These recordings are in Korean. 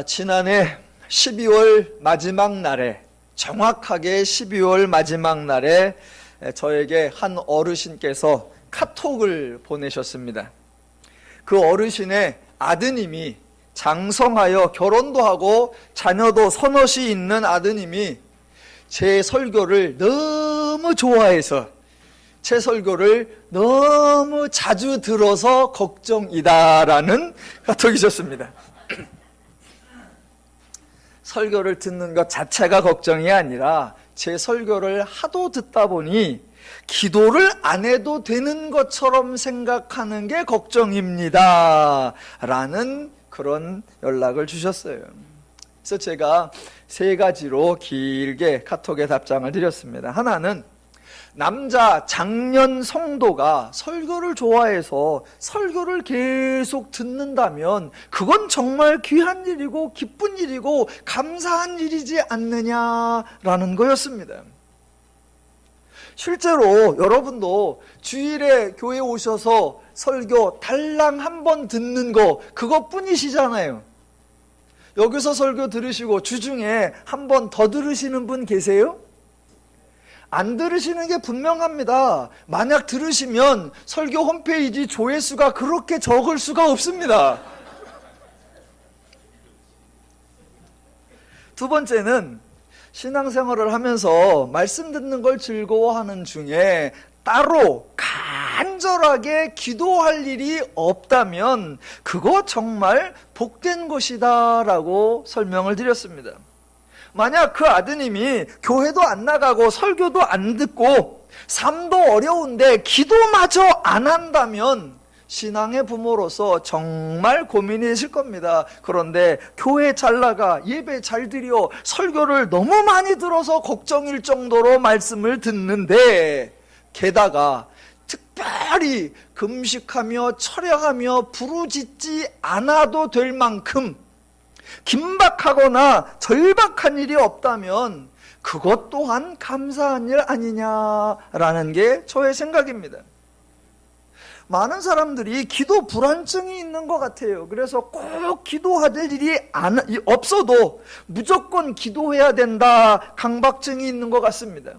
지난해 12월 마지막 날에, 정확하게 12월 마지막 날에 저에게 한 어르신께서 카톡을 보내셨습니다. 그 어르신의 아드님이 장성하여 결혼도 하고 자녀도 서너시 있는 아드님이 제 설교를 너무 좋아해서 제 설교를 너무 자주 들어서 걱정이다라는 카톡이셨습니다. 설교를 듣는 것 자체가 걱정이 아니라 제 설교를 하도 듣다 보니 기도를 안 해도 되는 것처럼 생각하는 게 걱정입니다 라는 그런 연락을 주셨어요. 그래서 제가 세 가지로 길게 카톡에 답장을 드렸습니다. 하나는 남자 장년 성도가 설교를 좋아해서 설교를 계속 듣는다면 그건 정말 귀한 일이고 기쁜 일이고 감사한 일이지 않느냐라는 거였습니다. 실제로 여러분도 주일에 교회 오셔서 설교 달랑 한 번 듣는 거 그것뿐이시잖아요. 여기서 설교 들으시고 주중에 한 번 더 들으시는 분 계세요? 안 들으시는 게 분명합니다. 만약 들으시면 설교 홈페이지 조회수가 그렇게 적을 수가 없습니다. 두 번째는 신앙생활을 하면서 말씀 듣는 걸 즐거워하는 중에 따로 간절하게 기도할 일이 없다면 그거 정말 복된 것이다 라고 설명을 드렸습니다. 만약 그 아드님이 교회도 안 나가고 설교도 안 듣고 삶도 어려운데 기도마저 안 한다면 신앙의 부모로서 정말 고민이실 겁니다. 그런데 교회 잘 나가, 예배 잘 드려, 설교를 너무 많이 들어서 걱정일 정도로 말씀을 듣는데 게다가 특별히 금식하며 철야하며 부르짖지 않아도 될 만큼 긴박하거나 절박한 일이 없다면 그것 또한 감사한 일 아니냐라는 게 저의 생각입니다. 많은 사람들이 기도 불안증이 있는 것 같아요. 그래서 꼭 기도할 일이 없어도 무조건 기도해야 된다 강박증이 있는 것 같습니다.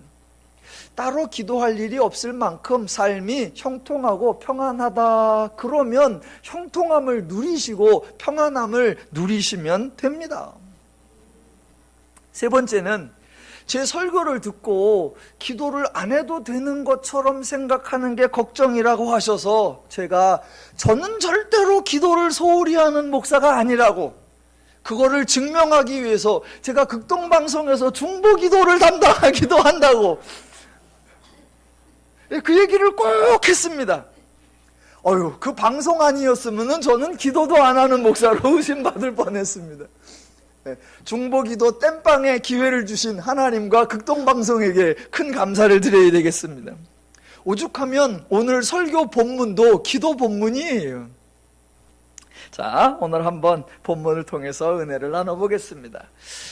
따로 기도할 일이 없을 만큼 삶이 형통하고 평안하다 그러면 형통함을 누리시고 평안함을 누리시면 됩니다. 세 번째는 제 설교를 듣고 기도를 안 해도 되는 것처럼 생각하는 게 걱정이라고 하셔서 저는 절대로 기도를 소홀히 하는 목사가 아니라고 그거를 증명하기 위해서 제가 극동방송에서 중보기도를 담당하기도 한다고 그 얘기를 꼭 했습니다. 그 방송 아니었으면 저는 기도도 안 하는 목사로 의심받을 뻔했습니다. 중보기도 땜빵에 기회를 주신 하나님과 극동방송에게 큰 감사를 드려야 되겠습니다. 오죽하면 오늘 설교 본문도 기도 본문이에요. 자, 오늘 한번 본문을 통해서 은혜를 나눠보겠습니다.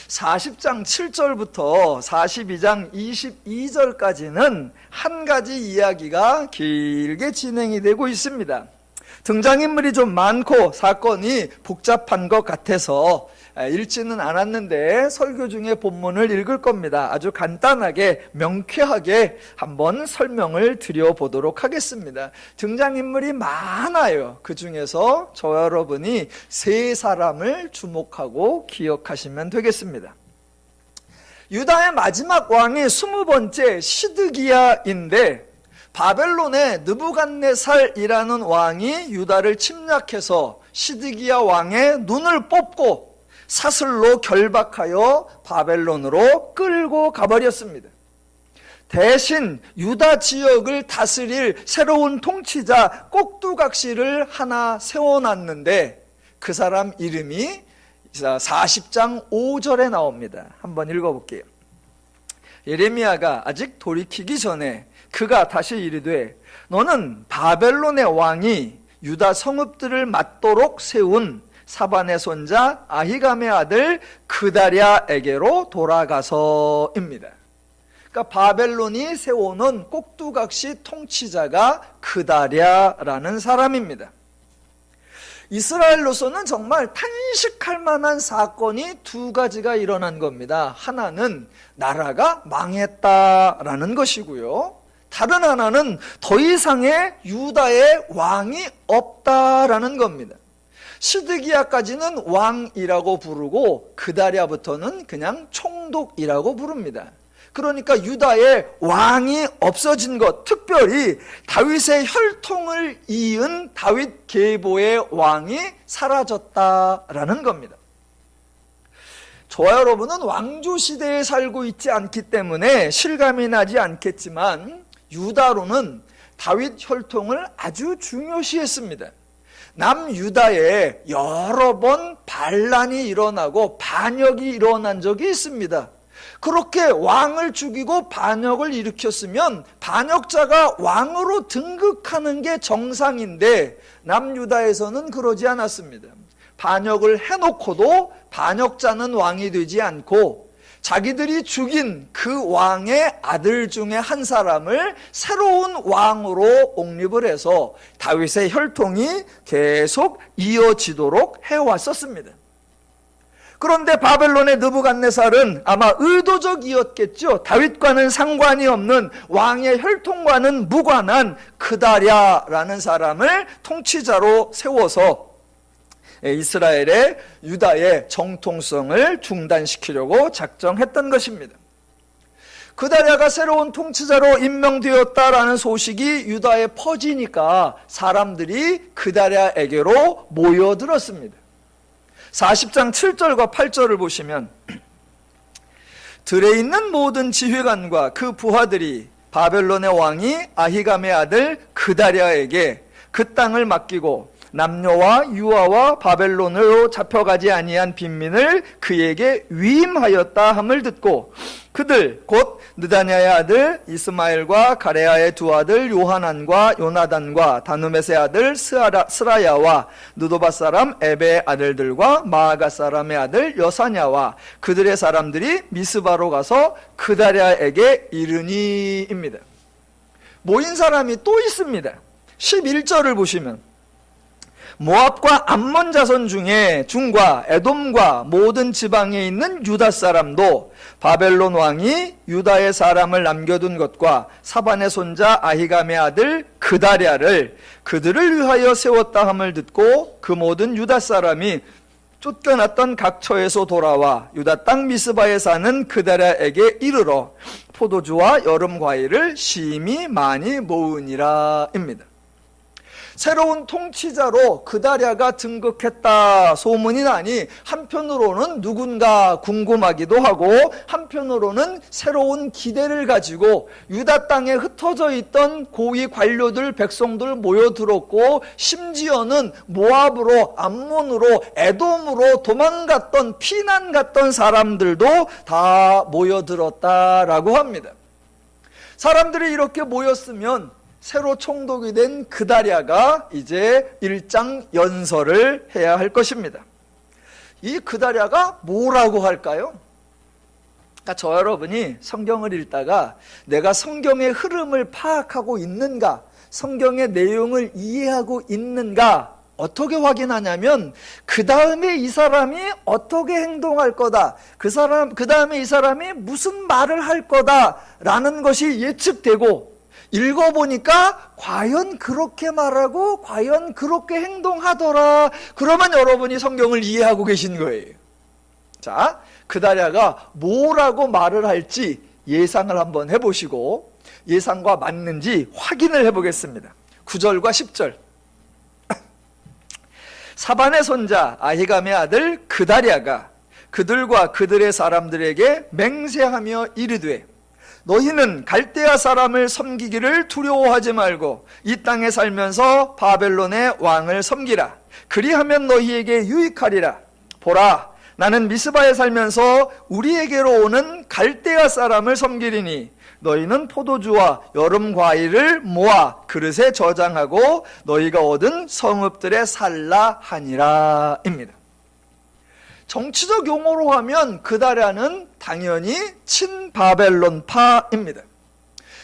40장 7절부터 42장 22절까지는 한 가지 이야기가 길게 진행이 되고 있습니다. 등장인물이 좀 많고 사건이 복잡한 것 같아서 읽지는 않았는데 설교 중에 본문을 읽을 겁니다. 아주 간단하게 명쾌하게 한번 설명을 드려보도록 하겠습니다. 등장인물이 많아요. 그 중에서 저와 여러분이 세 사람을 주목하고 기억하시면 되겠습니다. 유다의 마지막 왕이 20번째 시드기야인데 바벨론의 느부갓네살이라는 왕이 유다를 침략해서 시드기야 왕의 눈을 뽑고 사슬로 결박하여 바벨론으로 끌고 가버렸습니다. 대신 유다 지역을 다스릴 새로운 통치자 꼭두각시를 하나 세워놨는데 그 사람 이름이 40장 5절에 나옵니다. 한번 읽어볼게요. 예레미야가 아직 돌이키기 전에 그가 다시 이르되 너는 바벨론의 왕이 유다 성읍들을 맞도록 세운 사반의 손자 아히감의 아들 그다랴에게로 돌아가서입니다. 그러니까 바벨론이 세워놓은 꼭두각시 통치자가 그다랴라는 사람입니다. 이스라엘로서는 정말 탄식할 만한 사건이 두 가지가 일어난 겁니다. 하나는 나라가 망했다라는 것이고요. 다른 하나는 더 이상의 유다의 왕이 없다라는 겁니다. 시드기야까지는 왕이라고 부르고 그다랴부터는 그냥 총독이라고 부릅니다. 그러니까 유다의 왕이 없어진 것, 특별히 다윗의 혈통을 이은 다윗 계보의 왕이 사라졌다라는 겁니다. 저와 여러분은 왕조 시대에 살고 있지 않기 때문에 실감이 나지 않겠지만 유다로는 다윗 혈통을 아주 중요시했습니다. 남유다에 여러 번 반란이 일어나고 반역이 일어난 적이 있습니다. 그렇게 왕을 죽이고 반역을 일으켰으면 반역자가 왕으로 등극하는 게 정상인데 남유다에서는 그러지 않았습니다. 반역을 해놓고도 반역자는 왕이 되지 않고 자기들이 죽인 그 왕의 아들 중에 한 사람을 새로운 왕으로 옹립을 해서 다윗의 혈통이 계속 이어지도록 해왔었습니다. 그런데 바벨론의 느부갓네살은 아마 의도적이었겠죠. 다윗과는 상관이 없는 왕의 혈통과는 무관한 그다랴라는 사람을 통치자로 세워서 이스라엘의 유다의 정통성을 중단시키려고 작정했던 것입니다. 그다랴가 새로운 통치자로 임명되었다라는 소식이 유다에 퍼지니까 사람들이 그다랴에게로 모여들었습니다. 40장 7절과 8절을 보시면 들에 있는 모든 지휘관과 그 부하들이 바벨론의 왕이 아히감의 아들 그다랴에게 그 땅을 맡기고 남녀와 유아와 바벨론으로 잡혀가지 아니한 빈민을 그에게 위임하였다 함을 듣고 그들 곧 느다냐의 아들 이스마엘과 가레아의 두 아들 요하난과 요나단과 다누멧의 아들 스라야와 느도바 사람 에베의 아들들과 마아가 사람의 아들 여사냐와 그들의 사람들이 미스바로 가서 그다랴에게 이르니입니다. 모인 사람이 또 있습니다. 11절을 보시면 모압과 암몬 자손 중에 중과 에돔과 모든 지방에 있는 유다 사람도 바벨론 왕이 유다의 사람을 남겨둔 것과 사반의 손자 아히감의 아들 그다랴를 그들을 위하여 세웠다 함을 듣고 그 모든 유다 사람이 쫓겨났던 각처에서 돌아와 유다 땅 미스바에 사는 그다랴에게 이르러 포도주와 여름 과일을 심히 많이 모으니라 입니다. 새로운 통치자로 그다랴가 등극했다 소문이 나니 한편으로는 누군가 궁금하기도 하고 한편으로는 새로운 기대를 가지고 유다 땅에 흩어져 있던 고위 관료들 백성들 모여들었고 심지어는 모압으로 암몬으로 에돔으로 도망갔던 피난 갔던 사람들도 다 모여들었다라고 합니다. 사람들이 이렇게 모였으면 새로 총독이 된 그다랴가 이제 일장 연설을 해야 할 것입니다. 이 그다랴가 뭐라고 할까요? 그러니까 저 여러분이 성경을 읽다가 내가 성경의 흐름을 파악하고 있는가, 성경의 내용을 이해하고 있는가 어떻게 확인하냐면 그 다음에 이 사람이 어떻게 행동할 거다, 그 다음에 이 사람이 무슨 말을 할 거다라는 것이 예측되고 읽어보니까 과연 그렇게 말하고 과연 그렇게 행동하더라. 그러면 여러분이 성경을 이해하고 계신 거예요. 자, 그다랴가 뭐라고 말을 할지 예상을 한번 해보시고 예상과 맞는지 확인을 해보겠습니다. 9절과 10절. 사반의 손자 아히감의 아들 그다랴가 그들과 그들의 사람들에게 맹세하며 이르되 너희는 갈대아 사람을 섬기기를 두려워하지 말고 이 땅에 살면서 바벨론의 왕을 섬기라. 그리하면 너희에게 유익하리라. 보라, 나는 미스바에 살면서 우리에게로 오는 갈대아 사람을 섬기리니 너희는 포도주와 여름 과일을 모아 그릇에 저장하고 너희가 얻은 성읍들에 살라 하니라 입니다. 정치적 용어로 하면 그다랴는 당연히 친바벨론파입니다.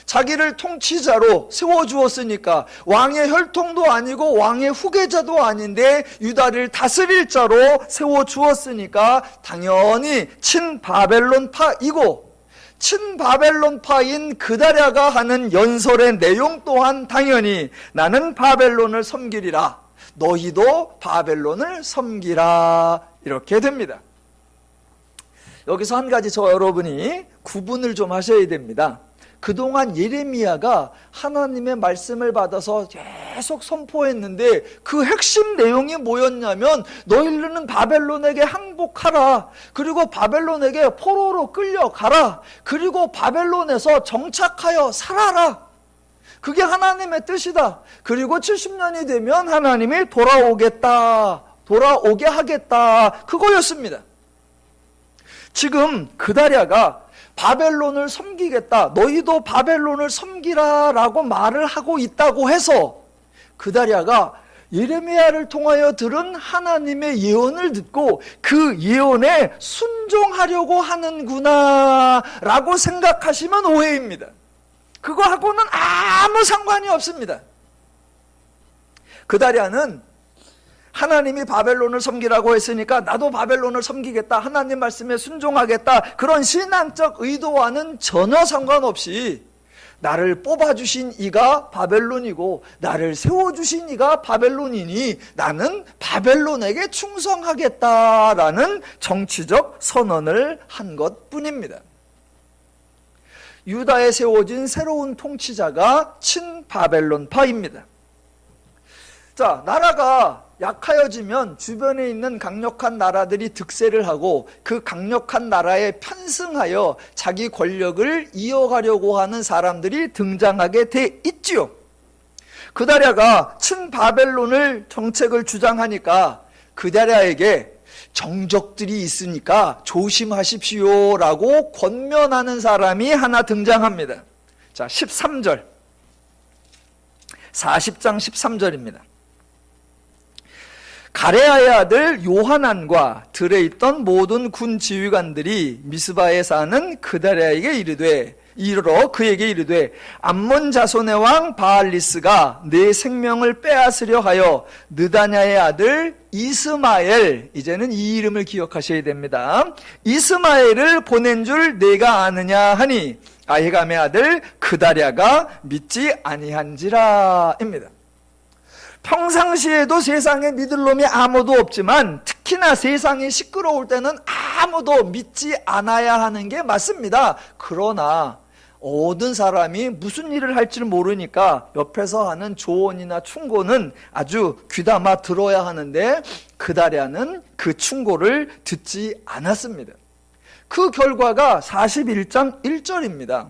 자기를 통치자로 세워주었으니까 왕의 혈통도 아니고 왕의 후계자도 아닌데 유다를 다스릴 자로 세워주었으니까 당연히 친바벨론파이고, 친바벨론파인 그다랴가 하는 연설의 내용 또한 당연히 나는 바벨론을 섬기리라, 너희도 바벨론을 섬기라, 이렇게 됩니다. 여기서 한 가지 여러분이 구분을 좀 하셔야 됩니다. 그동안 예레미야가 하나님의 말씀을 받아서 계속 선포했는데 그 핵심 내용이 뭐였냐면 너희는 바벨론에게 항복하라, 그리고 바벨론에게 포로로 끌려가라, 그리고 바벨론에서 정착하여 살아라. 그게 하나님의 뜻이다. 그리고 70년이 되면 하나님이 돌아오게 하겠다, 그거였습니다. 지금 그다랴가 바벨론을 섬기겠다, 너희도 바벨론을 섬기라 라고 말을 하고 있다고 해서 그다랴가 예레미야를 통하여 들은 하나님의 예언을 듣고 그 예언에 순종하려고 하는구나 라고 생각하시면 오해입니다. 그거하고는 아무 상관이 없습니다. 그다랴는 하나님이 바벨론을 섬기라고 했으니까 나도 바벨론을 섬기겠다, 하나님 말씀에 순종하겠다, 그런 신앙적 의도와는 전혀 상관없이 나를 뽑아주신 이가 바벨론이고 나를 세워주신 이가 바벨론이니 나는 바벨론에게 충성하겠다라는 정치적 선언을 한 것뿐입니다. 유다에 세워진 새로운 통치자가 친바벨론파입니다. 자, 나라가 약하여지면 주변에 있는 강력한 나라들이 득세를 하고 그 강력한 나라에 편승하여 자기 권력을 이어가려고 하는 사람들이 등장하게 돼 있지요. 그다랴가 친바벨론을 정책을 주장하니까 그다랴에게 정적들이 있으니까 조심하십시오라고 권면하는 사람이 하나 등장합니다. 자, 13절, 40장 13절입니다. 가레아의 아들 요하난과 들에 있던 모든 군 지휘관들이 미스바에 사는 그다랴에게 이르러 그에게 이르되 암몬 자손의 왕 바알리스가 내 생명을 빼앗으려 하여 느다냐의 아들 이스마엘, 이제는 이 이름을 기억하셔야 됩니다. 이스마엘을 보낸 줄 내가 아느냐 하니 아히감의 아들 그다랴가 믿지 아니한지라입니다. 평상시에도 세상에 믿을 놈이 아무도 없지만 특히나 세상이 시끄러울 때는 아무도 믿지 않아야 하는 게 맞습니다. 그러나 모든 사람이 무슨 일을 할지를 모르니까 옆에서 하는 조언이나 충고는 아주 귀담아 들어야 하는데 그다랴는 그 충고를 듣지 않았습니다. 그 결과가 41장 1절입니다.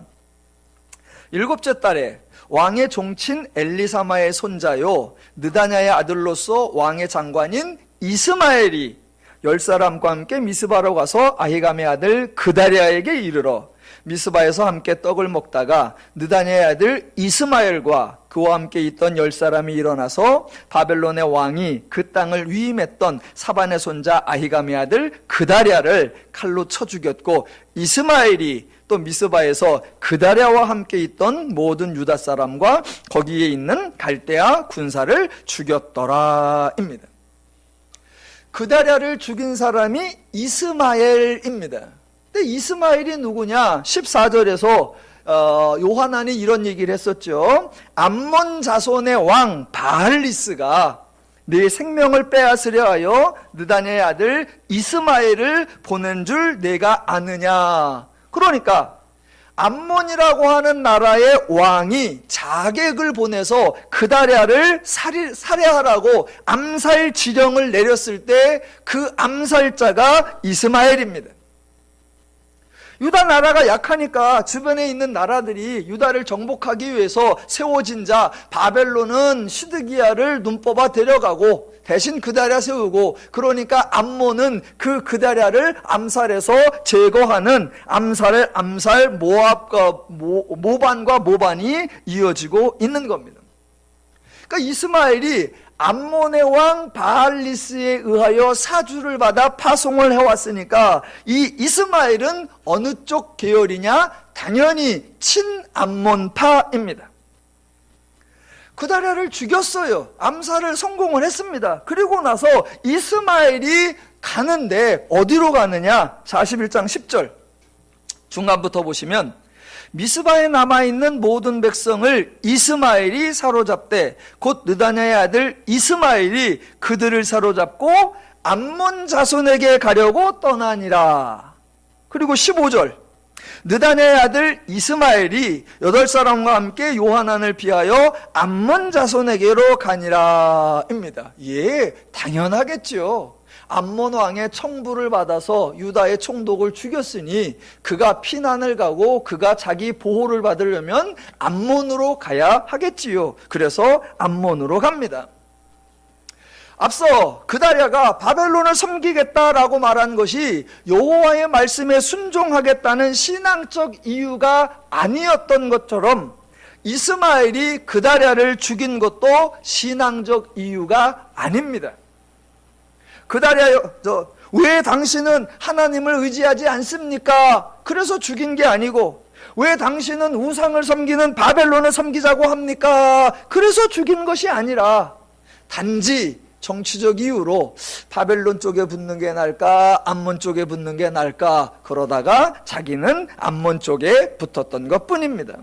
일곱째 달에 왕의 종친 엘리사마의 손자요 느다냐의 아들로서 왕의 장관인 이스마엘이 10사람과 함께 미스바로 가서 아히감의 아들 그다랴에게 이르러 미스바에서 함께 떡을 먹다가 느다냐의 아들 이스마엘과 그와 함께 있던 10사람이 일어나서 바벨론의 왕이 그 땅을 위임했던 사반의 손자 아히감의 아들 그다랴를 칼로 쳐 죽였고 이스마엘이 또 미스바에서 그다랴와 함께 있던 모든 유다 사람과 거기에 있는 갈대아 군사를 죽였더라입니다. 그다랴를 죽인 사람이 이스마엘입니다. 근데 이스마엘이 누구냐? 14절에서 요하난이 이런 얘기를 했었죠. 암몬 자손의 왕 바알리스가 내 생명을 빼앗으려 하여 느다냐의 아들 이스마엘을 보낸 줄 내가 아느냐. 그러니까 암몬이라고 하는 나라의 왕이 자객을 보내서 그다랴를 살해하라고 암살 지령을 내렸을 때 그 암살자가 이스마엘입니다. 유다 나라가 약하니까 주변에 있는 나라들이 유다를 정복하기 위해서 세워진 자 바벨론은 시드기야를 눈뽑아 데려가고 대신 그다랴 세우고, 그러니까 암몬은 그 그다랴를 암살해서 제거하는 암살 모반과 모반이 이어지고 있는 겁니다. 그러니까 이스마엘이 암몬의 왕 바알리스에 의하여 사주를 받아 파송을 해왔으니까 이 이스마엘은 어느 쪽 계열이냐? 당연히 친암몬파입니다. 그다랴를 죽였어요. 암살을 성공을 했습니다. 그리고 나서 이스마엘이 가는데 어디로 가느냐? 41장 10절 중간부터 보시면 미스바에 남아있는 모든 백성을 이스마엘이 사로잡되 곧 느다냐의 아들 이스마엘이 그들을 사로잡고 암몬 자손에게 가려고 떠나니라. 그리고 15절 느다냐의 아들 이스마엘이 8사람과 함께 요하난을 피하여 암몬 자손에게로 가니라 입니다. 예, 당연하겠죠. 암몬 왕의 청부를 받아서 유다의 총독을 죽였으니 그가 피난을 가고 그가 자기 보호를 받으려면 암몬으로 가야 하겠지요. 그래서 암몬으로 갑니다. 앞서 그다랴가 바벨론을 섬기겠다라고 말한 것이 여호와의 말씀에 순종하겠다는 신앙적 이유가 아니었던 것처럼 이스마엘이 그다랴를 죽인 것도 신앙적 이유가 아닙니다. 그다랴여, 왜 당신은 하나님을 의지하지 않습니까? 그래서 죽인 게 아니고, 왜 당신은 우상을 섬기는 바벨론을 섬기자고 합니까? 그래서 죽인 것이 아니라 단지 정치적 이유로 바벨론 쪽에 붙는 게 나을까, 암몬 쪽에 붙는 게 나을까, 그러다가 자기는 암몬 쪽에 붙었던 것뿐입니다.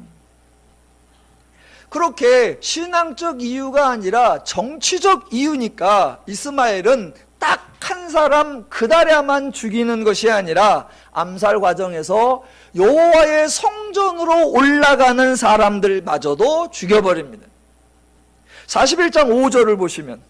그렇게 신앙적 이유가 아니라 정치적 이유니까 이스마엘은 딱 한 사람 그다랴만 죽이는 것이 아니라 암살 과정에서 여호와의 성전으로 올라가는 사람들마저도 죽여버립니다. 41장 5절을 보시면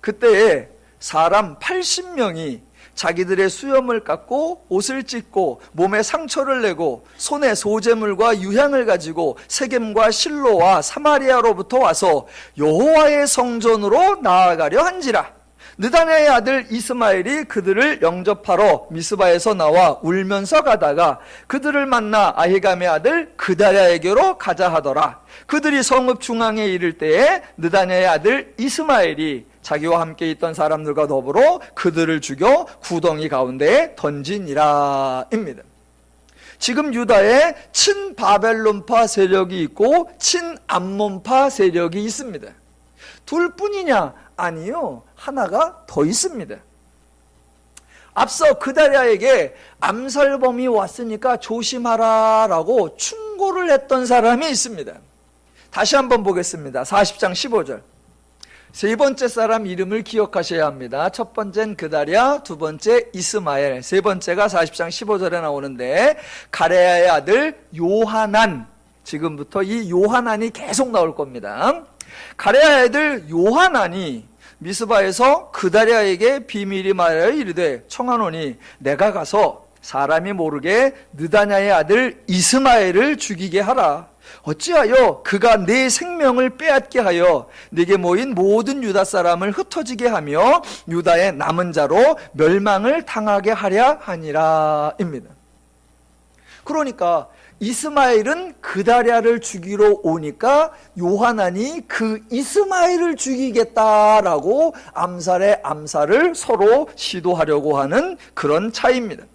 그때에 사람 80명이 자기들의 수염을 깎고 옷을 찢고 몸에 상처를 내고 손에 소재물과 유향을 가지고 세겜과 실로와 사마리아로부터 와서 여호와의 성전으로 나아가려 한지라. 느다냐의 아들 이스마엘이 그들을 영접하러 미스바에서 나와 울면서 가다가 그들을 만나 아히감의 아들 그다랴에게로 가자 하더라. 그들이 성읍 중앙에 이를 때에 느다냐의 아들 이스마엘이 자기와 함께 있던 사람들과 더불어 그들을 죽여 구덩이 가운데에 던지니라 입니다. 지금 유다에 친바벨론파 세력이 있고 친암몬파 세력이 있습니다. 둘뿐이냐? 아니요, 하나가 더 있습니다. 앞서 그다랴에게 암살범이 왔으니까 조심하라 라고 충고를 했던 사람이 있습니다. 다시 한번 보겠습니다. 40장 15절. 세 번째 사람 이름을 기억하셔야 합니다. 첫 번째는 그다랴, 두 번째 이스마엘, 세 번째가 40장 15절에 나오는데 가레야의 아들 요하난, 지금부터 이 요하난이 계속 나올 겁니다. 가레야의 아들 요하난이 미스바에서 그다랴에게 비밀이 말하여 이르되 청하노니 내가 가서 사람이 모르게 느다냐의 아들 이스마엘을 죽이게 하라. 어찌하여 그가 내 생명을 빼앗게 하여 네게 모인 모든 유다 사람을 흩어지게 하며 유다의 남은 자로 멸망을 당하게 하랴 하니라 입니다. 그러니까 이스마엘은 그다랴를 죽이러 오니까 요하난이 그 이스마엘을 죽이겠다라고 암살을 서로 시도하려고 하는 그런 차이입니다.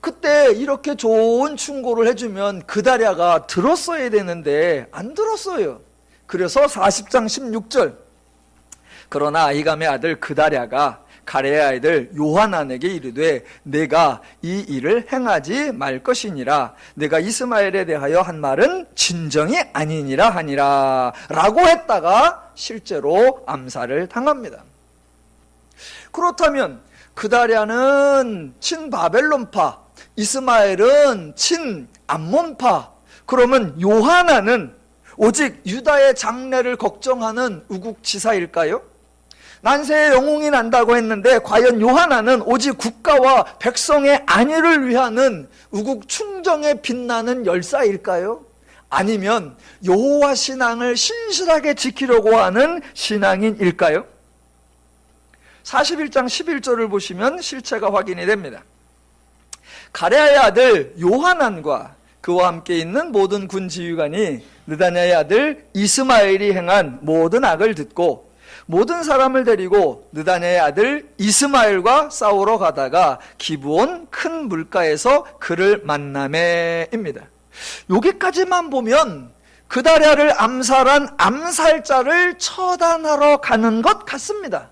그때 이렇게 좋은 충고를 해주면 그다랴가 들었어야 되는데 안 들었어요. 그래서 40장 16절 그러나 아히감의 아들 그다랴가 가레야의 아들 요하난에게 이르되 내가 이 일을 행하지 말 것이니라. 내가 이스마엘에 대하여 한 말은 진정이 아니니라 하니라 라고 했다가 실제로 암살을 당합니다. 그렇다면 그다랴는 친바벨론파, 이스마엘은 친암몬파, 그러면 요하난은 오직 유다의 장래를 걱정하는 우국지사일까요? 난세의 영웅이 난다고 했는데 과연 요하난은 오직 국가와 백성의 안위를 위하는 우국 충정에 빛나는 열사일까요? 아니면 여호와 신앙을 신실하게 지키려고 하는 신앙인일까요? 41장 11절을 보시면 실체가 확인이 됩니다. 가레야의 아들 요하난과 그와 함께 있는 모든 군 지휘관이 느다냐의 아들 이스마엘이 행한 모든 악을 듣고 모든 사람을 데리고 느다냐의 아들 이스마엘과 싸우러 가다가 기브온 큰 물가에서 그를 만나매입니다. 여기까지만 보면 그다랴를 암살한 암살자를 처단하러 가는 것 같습니다.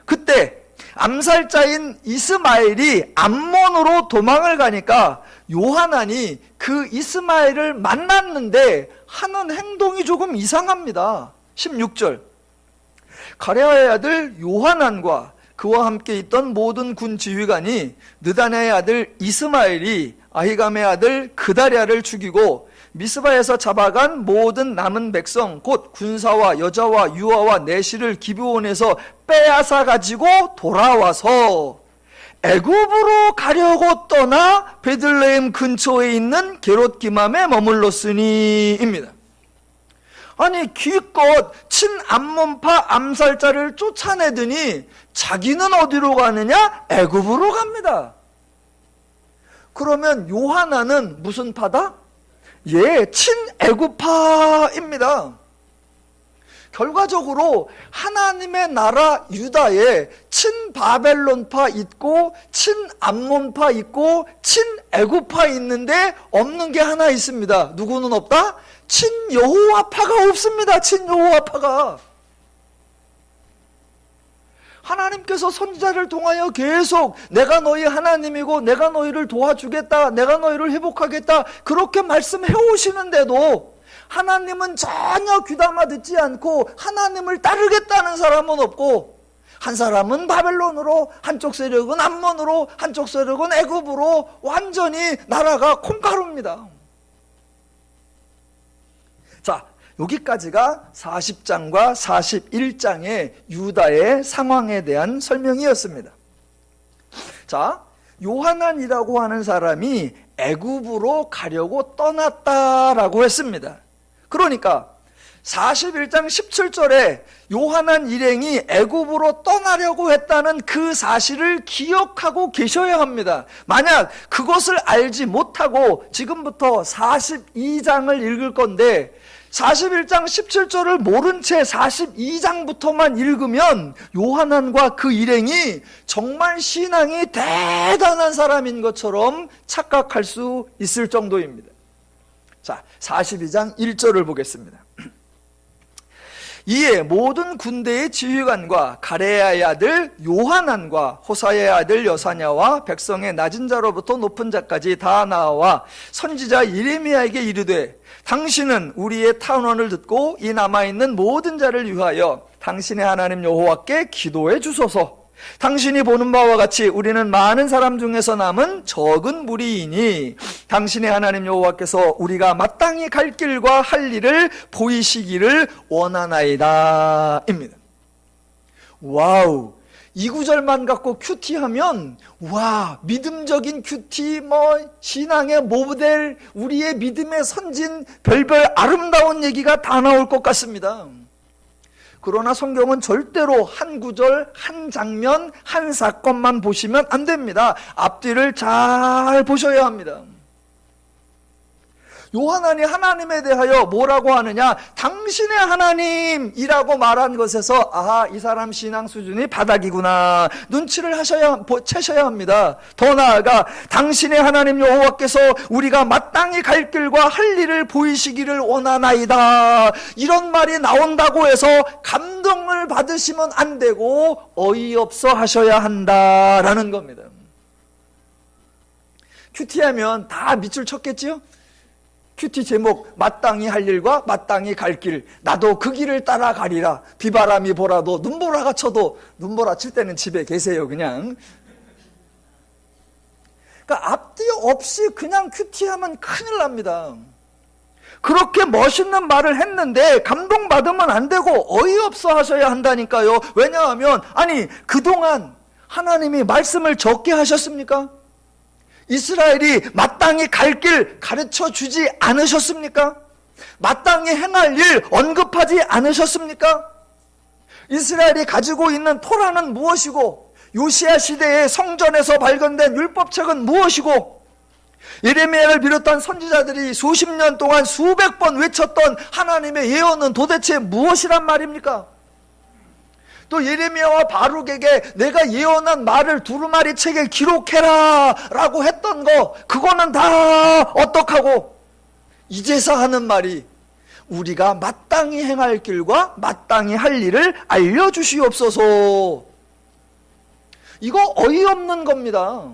그때 암살자인 이스마엘이 암몬으로 도망을 가니까 요하난이 그 이스마엘을 만났는데 하는 행동이 조금 이상합니다. 16절, 가레아의 아들 요하난과 그와 함께 있던 모든 군 지휘관이 느다냐의 아들 이스마엘이 아히감의 아들 그다랴를 죽이고 미스바에서 잡아간 모든 남은 백성 곧 군사와 여자와 유아와 내실을 기브온에서 빼앗아 가지고 돌아와서 애굽으로 가려고 떠나 베들레헴 근처에 있는 게롯기맘에 머물렀으니입니다. 아니 기껏 친암몬파 암살자를 쫓아내더니 자기는 어디로 가느냐? 애굽으로 갑니다. 그러면 요하나는 무슨 파다? 예, 친애굽파입니다. 결과적으로 하나님의 나라 유다에 친바벨론파 있고 친암몬파 있고 친애굽파 있는데 없는 게 하나 있습니다. 누구는 없다? 친여호와파가 없습니다. 친여호와파가. 하나님께서 선지자를 통하여 계속 내가 너희 하나님이고 내가 너희를 도와주겠다, 내가 너희를 회복하겠다 그렇게 말씀해 오시는데도 하나님은 전혀 귀담아 듣지 않고 하나님을 따르겠다는 사람은 없고, 한 사람은 바벨론으로, 한쪽 세력은 암몬으로, 한쪽 세력은 애굽으로 완전히 나라가 콩가루입니다. 자, 여기까지가 40장과 41장의 유다의 상황에 대한 설명이었습니다. 자, 요하난이라고 하는 사람이 애굽으로 가려고 떠났다라고 했습니다. 그러니까 41장 17절에 요하난 일행이 애굽으로 떠나려고 했다는 그 사실을 기억하고 계셔야 합니다. 만약 그것을 알지 못하고 지금부터 42장을 읽을 건데 41장 17절을 모른 채 42장부터만 읽으면 요하난과 그 일행이 정말 신앙이 대단한 사람인 것처럼 착각할 수 있을 정도입니다. 자, 42장 1절을 보겠습니다. 이에 모든 군대의 지휘관과 가레야의 아들 요하난과 호사의 아들 여사냐와 백성의 낮은 자로부터 높은 자까지 다 나와 선지자 예레미야에게 이르되, 당신은 우리의 탄원을 듣고 이 남아있는 모든 자를 위하여 당신의 하나님 여호와께 기도해 주소서. 당신이 보는 바와 같이 우리는 많은 사람 중에서 남은 적은 무리이니 당신의 하나님 여호와께서 우리가 마땅히 갈 길과 할 일을 보이시기를 원하나이다 입니다. 와우, 이 구절만 갖고 큐티하면 와, 믿음적인 큐티, 신앙의 모델, 우리의 믿음의 선진, 별별 아름다운 얘기가 다 나올 것 같습니다. 그러나 성경은 절대로 한 구절, 한 장면, 한 사건만 보시면 안 됩니다. 앞뒤를 잘 보셔야 합니다. 요하난이 하나님에 대하여 뭐라고 하느냐? 당신의 하나님이라고 말한 것에서 아하, 이 사람 신앙 수준이 바닥이구나 눈치를 채셔야 합니다. 더 나아가 당신의 하나님 여호와께서 우리가 마땅히 갈 길과 할 일을 보이시기를 원하나이다, 이런 말이 나온다고 해서 감동을 받으시면 안 되고 어이없어 하셔야 한다라는 겁니다. 큐티하면 다 밑줄 쳤겠지요? 큐티 제목, 마땅히 할 일과 마땅히 갈 길, 나도 그 길을 따라가리라. 비바람이 보라도 눈보라가 쳐도, 눈보라 칠 때는 집에 계세요 그냥. 그러니까 앞뒤 없이 그냥 큐티하면 큰일 납니다. 그렇게 멋있는 말을 했는데 감동받으면 안 되고 어이없어 하셔야 한다니까요. 왜냐하면 아니 그동안 하나님이 말씀을 적게 하셨습니까? 이스라엘이 마땅히 갈 길 가르쳐 주지 않으셨습니까? 마땅히 행할 일 언급하지 않으셨습니까? 이스라엘이 가지고 있는 토라는 무엇이고 요시야 시대의 성전에서 발견된 율법책은 무엇이고 예레미야를 비롯한 선지자들이 수십 년 동안 수백 번 외쳤던 하나님의 예언은 도대체 무엇이란 말입니까? 또 예레미야와 바룩에게 내가 예언한 말을 두루마리 책에 기록해라 라고 했던 거, 그거는 다 어떡하고? 이제서 하는 말이 우리가 마땅히 행할 길과 마땅히 할 일을 알려주시옵소서. 이거 어이없는 겁니다.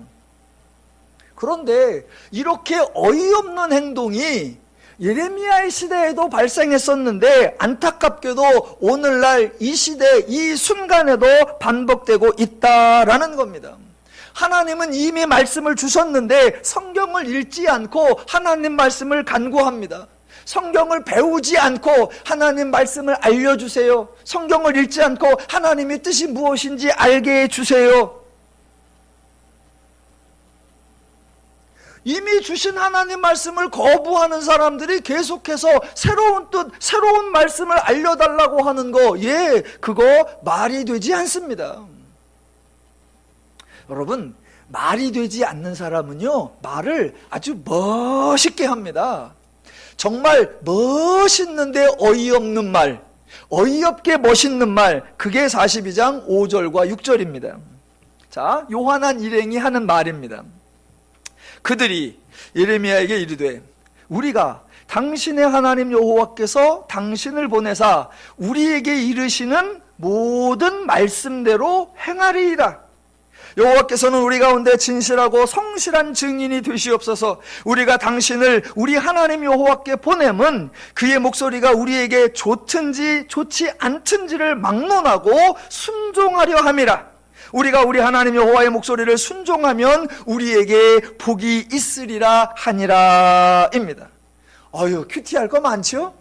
그런데 이렇게 어이없는 행동이 예레미야의 시대에도 발생했었는데 안타깝게도 오늘날 이 시대 이 순간에도 반복되고 있다라는 겁니다. 하나님은 이미 말씀을 주셨는데 성경을 읽지 않고 하나님 말씀을 간구합니다. 성경을 배우지 않고 하나님 말씀을 알려주세요. 성경을 읽지 않고 하나님의 뜻이 무엇인지 알게 해주세요. 이미 주신 하나님 말씀을 거부하는 사람들이 계속해서 새로운 뜻, 새로운 말씀을 알려달라고 하는 거, 그거 말이 되지 않습니다. 여러분, 말이 되지 않는 사람은요, 말을 아주 멋있게 합니다. 정말 멋있는데 어이없는 말, 어이없게 멋있는 말, 그게 42장 5절과 6절입니다. 자, 요한한 일행이 하는 말입니다. 그들이 예레미야에게 이르되 우리가 당신의 하나님 여호와께서 당신을 보내사 우리에게 이르시는 모든 말씀대로 행하리이다. 여호와께서는 우리 가운데 진실하고 성실한 증인이 되시옵소서. 우리가 당신을 우리 하나님 여호와께 보냄은 그의 목소리가 우리에게 좋든지 좋지 않든지를 막론하고 순종하려 함이라. 우리가 우리 하나님 여호와의 목소리를 순종하면 우리에게 복이 있으리라 하니라 입니다. 큐티할 거 많죠?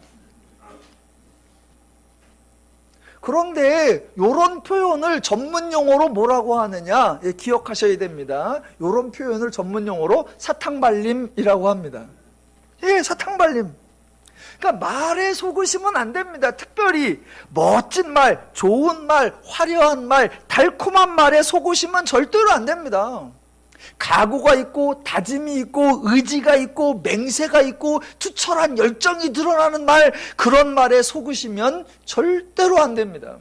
그런데 이런 표현을 전문용어로 뭐라고 하느냐, 기억하셔야 됩니다. 이런 표현을 전문용어로 사탕발림이라고 합니다. 사탕발림. 그러니까 말에 속으시면 안 됩니다. 특별히 멋진 말, 좋은 말, 화려한 말, 달콤한 말에 속으시면 절대로 안 됩니다. 각오가 있고 다짐이 있고 의지가 있고 맹세가 있고 투철한 열정이 드러나는 말, 그런 말에 속으시면 절대로 안 됩니다.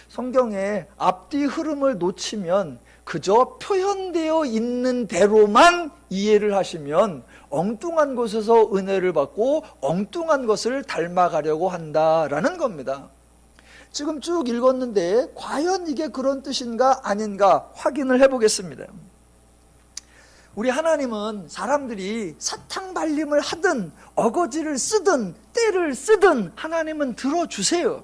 성경의 앞뒤 흐름을 놓치면 그저 표현되어 있는 대로만 이해를 하시면 엉뚱한 곳에서 은혜를 받고 엉뚱한 것을 닮아가려고 한다라는 겁니다. 지금 쭉 읽었는데 과연 이게 그런 뜻인가 아닌가 확인을 해보겠습니다. 우리 하나님은 사람들이 사탕발림을 하든 어거지를 쓰든 때를 쓰든 하나님은 들어주세요.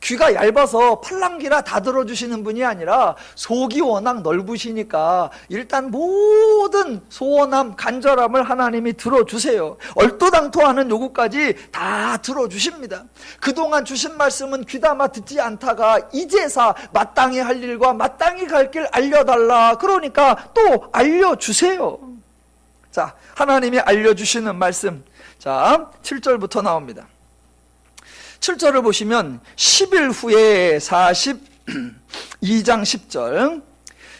귀가 얇아서 팔랑귀나 다 들어주시는 분이 아니라 속이 워낙 넓으시니까 일단 모든 소원함, 간절함을 하나님이 들어주세요. 얼토당토하는 요구까지 다 들어주십니다. 그동안 주신 말씀은 귀담아 듣지 않다가 이제사 마땅히 할 일과 마땅히 갈 길 알려달라. 그러니까 또 알려주세요. 자, 하나님이 알려주시는 말씀, 자 7절부터 나옵니다. 7절을 보시면 10일 후에 42장 10절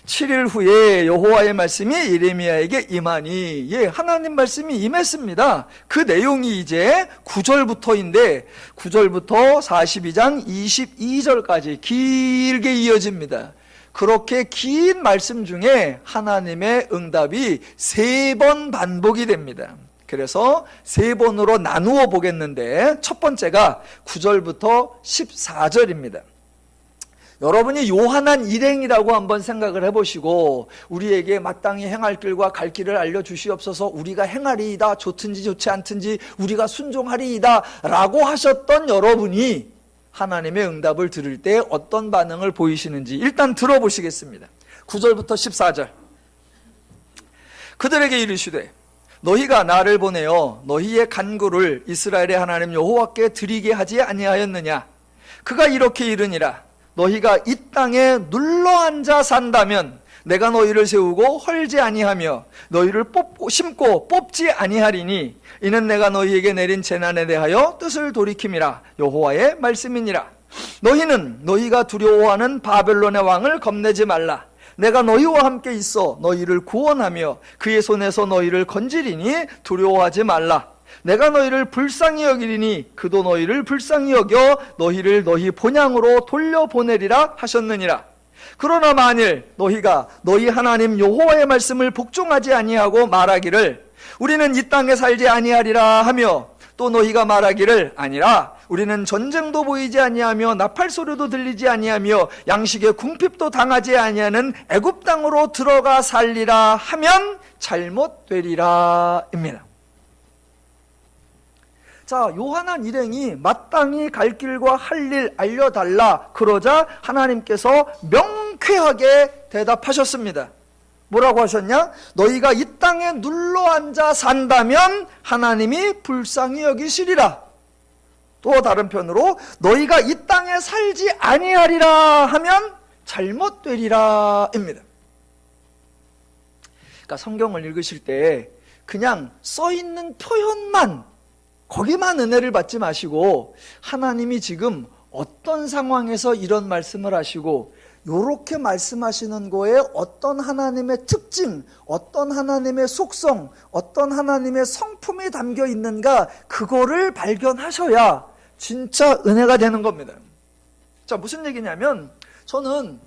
7일 후에 여호와의 말씀이 예레미야에게 임하니, 하나님 말씀이 임했습니다. 그 내용이 이제 9절부터인데 9절부터 42장 22절까지 길게 이어집니다. 그렇게 긴 말씀 중에 하나님의 응답이 3번 반복이 됩니다. 그래서 3번으로 나누어 보겠는데 첫 번째가 9절부터 14절입니다. 여러분이 요한한 일행이라고 한번 생각을 해보시고 우리에게 마땅히 행할 길과 갈 길을 알려주시옵소서, 우리가 행하리이다, 좋든지 좋지 않든지 우리가 순종하리이다 라고 하셨던 여러분이 하나님의 응답을 들을 때 어떤 반응을 보이시는지 일단 들어보시겠습니다. 9절부터 14절. 그들에게 이르시되 너희가 나를 보내어 너희의 간구를 이스라엘의 하나님 여호와께 드리게 하지 아니하였느냐? 그가 이렇게 이르니라. 너희가 이 땅에 눌러앉아 산다면 내가 너희를 세우고 헐지 아니하며 너희를 심고 뽑지 아니하리니 이는 내가 너희에게 내린 재난에 대하여 뜻을 돌이킴이라. 여호와의 말씀이니라. 너희는 너희가 두려워하는 바벨론의 왕을 겁내지 말라. 내가 너희와 함께 있어 너희를 구원하며 그의 손에서 너희를 건지리니 두려워하지 말라. 내가 너희를 불쌍히 여기리니 그도 너희를 불쌍히 여겨 너희를 너희 본향으로 돌려보내리라 하셨느니라. 그러나 만일 너희가 너희 하나님 여호와의 말씀을 복종하지 아니하고 말하기를 우리는 이 땅에 살지 아니하리라 하며 또 너희가 말하기를 아니라 우리는 전쟁도 보이지 아니하며 나팔 소리도 들리지 아니하며 양식의 궁핍도 당하지 아니하는 애굽 땅으로 들어가 살리라 하면 잘못되리라 입니다. 자, 요한한 일행이 마땅히 갈 길과 할 일 알려달라 그러자 하나님께서 명쾌하게 대답하셨습니다. 뭐라고 하셨냐? 너희가 이 땅에 눌러앉아 산다면 하나님이 불쌍히 여기시리라. 또 다른 편으로 너희가 이 땅에 살지 아니하리라 하면 잘못되리라 입니다. 그러니까 성경을 읽으실 때 그냥 써있는 표현만, 거기만 은혜를 받지 마시고 하나님이 지금 어떤 상황에서 이런 말씀을 하시고 요렇게 말씀하시는 거에 어떤 하나님의 특징, 어떤 하나님의 속성, 어떤 하나님의 성품이 담겨 있는가, 그거를 발견하셔야 진짜 은혜가 되는 겁니다. 자, 무슨 얘기냐면 저는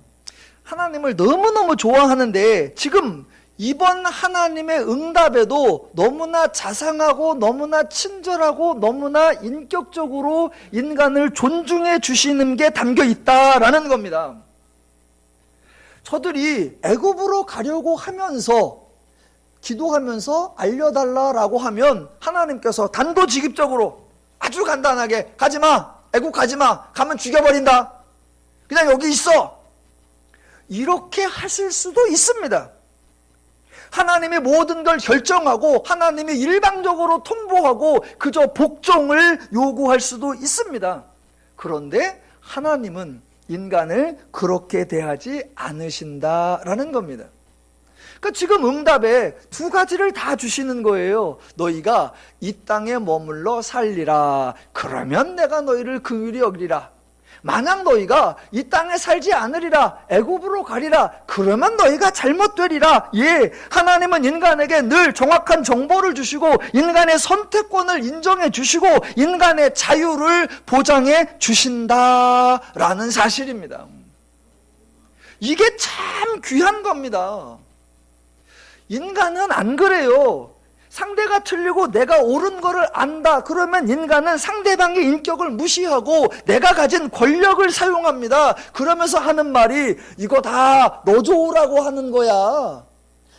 하나님을 너무너무 좋아하는데 지금 이번 하나님의 응답에도 너무나 자상하고 너무나 친절하고 너무나 인격적으로 인간을 존중해 주시는 게 담겨 있다라는 겁니다. 저들이 애굽으로 가려고 하면서 기도하면서 알려달라라고 하면 하나님께서 단도직입적으로 아주 간단하게 가지마, 애굽 가지마, 가면 죽여버린다, 그냥 여기 있어, 이렇게 하실 수도 있습니다. 하나님이 모든 걸 결정하고 하나님이 일방적으로 통보하고 그저 복종을 요구할 수도 있습니다. 그런데 하나님은 인간을 그렇게 대하지 않으신다라는 겁니다. 그러니까 지금 응답에 두 가지를 다 주시는 거예요. 너희가 이 땅에 머물러 살리라. 그러면 내가 너희를 긍휼히 여기리라. 만약 너희가 이 땅에 살지 않으리라, 애굽으로 가리라, 그러면 너희가 잘못되리라. 예, 하나님은 인간에게 늘 정확한 정보를 주시고 인간의 선택권을 인정해 주시고 인간의 자유를 보장해 주신다라는 사실입니다. 이게 참 귀한 겁니다. 인간은 안 그래요. 상대가 틀리고 내가 옳은 거를 안다 그러면 인간은 상대방의 인격을 무시하고 내가 가진 권력을 사용합니다. 그러면서 하는 말이 이거 다 너 좋으라고 하는 거야.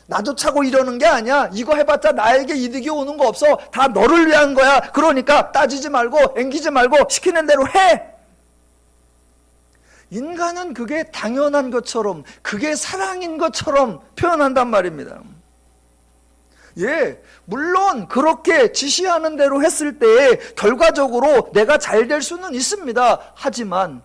나도 차고 이러는 게 아니야. 이거 해봤자 나에게 이득이 오는 거 없어. 다 너를 위한 거야. 그러니까 따지지 말고 앵기지 말고 시키는 대로 해. 인간은 그게 당연한 것처럼, 그게 사랑인 것처럼 표현한단 말입니다. 예, 물론 그렇게 지시하는 대로 했을 때 결과적으로 내가 잘 될 수는 있습니다. 하지만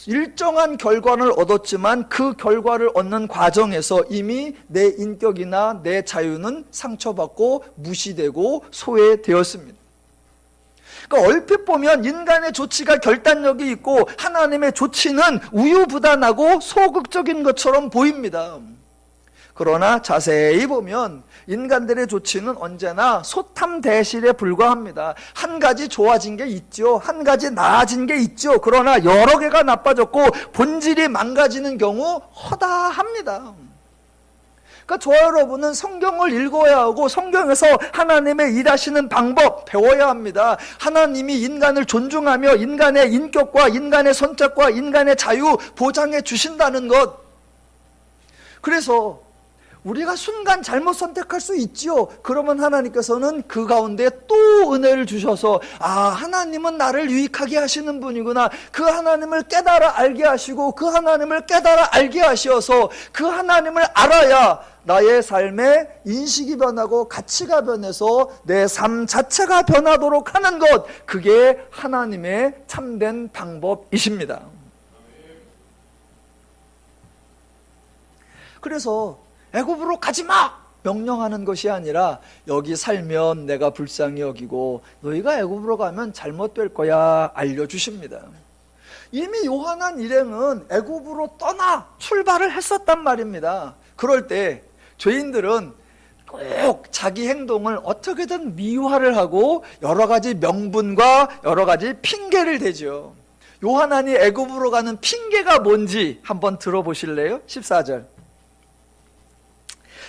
일정한 결과를 얻었지만 그 결과를 얻는 과정에서 이미 내 인격이나 내 자유는 상처받고 무시되고 소외되었습니다. 그러니까 얼핏 보면 인간의 조치가 결단력이 있고 하나님의 조치는 우유부단하고 소극적인 것처럼 보입니다. 그러나 자세히 보면 인간들의 조치는 언제나 소탐대실에 불과합니다. 한 가지 좋아진 게 있죠. 한 가지 나아진 게 있죠. 그러나 여러 개가 나빠졌고 본질이 망가지는 경우 허다합니다. 그러니까 저와 여러분은 성경을 읽어야 하고 성경에서 하나님의 일하시는 방법 배워야 합니다. 하나님이 인간을 존중하며 인간의 인격과 인간의 선택과 인간의 자유 보장해 주신다는 것. 그래서 우리가 순간 잘못 선택할 수 있지요. 그러면 하나님께서는 그 가운데 또 은혜를 주셔서 하나님은 나를 유익하게 하시는 분이구나. 그 하나님을 깨달아 알게 하시고 그 하나님을 깨달아 알게 하셔서 그 하나님을 알아야 나의 삶의 인식이 변하고 가치가 변해서 내 삶 자체가 변하도록 하는 것, 그게 하나님의 참된 방법이십니다. 그래서 애굽으로 가지마! 명령하는 것이 아니라 여기 살면 내가 불쌍히 여기고 너희가 애굽으로 가면 잘못될 거야 알려주십니다. 이미 요한한 일행은 애굽으로 떠나 출발을 했었단 말입니다. 그럴 때 죄인들은 꼭 자기 행동을 어떻게든 미화를 하고 여러 가지 명분과 여러 가지 핑계를 대죠. 요한안이 애굽으로 가는 핑계가 뭔지 한번 들어보실래요? 14절.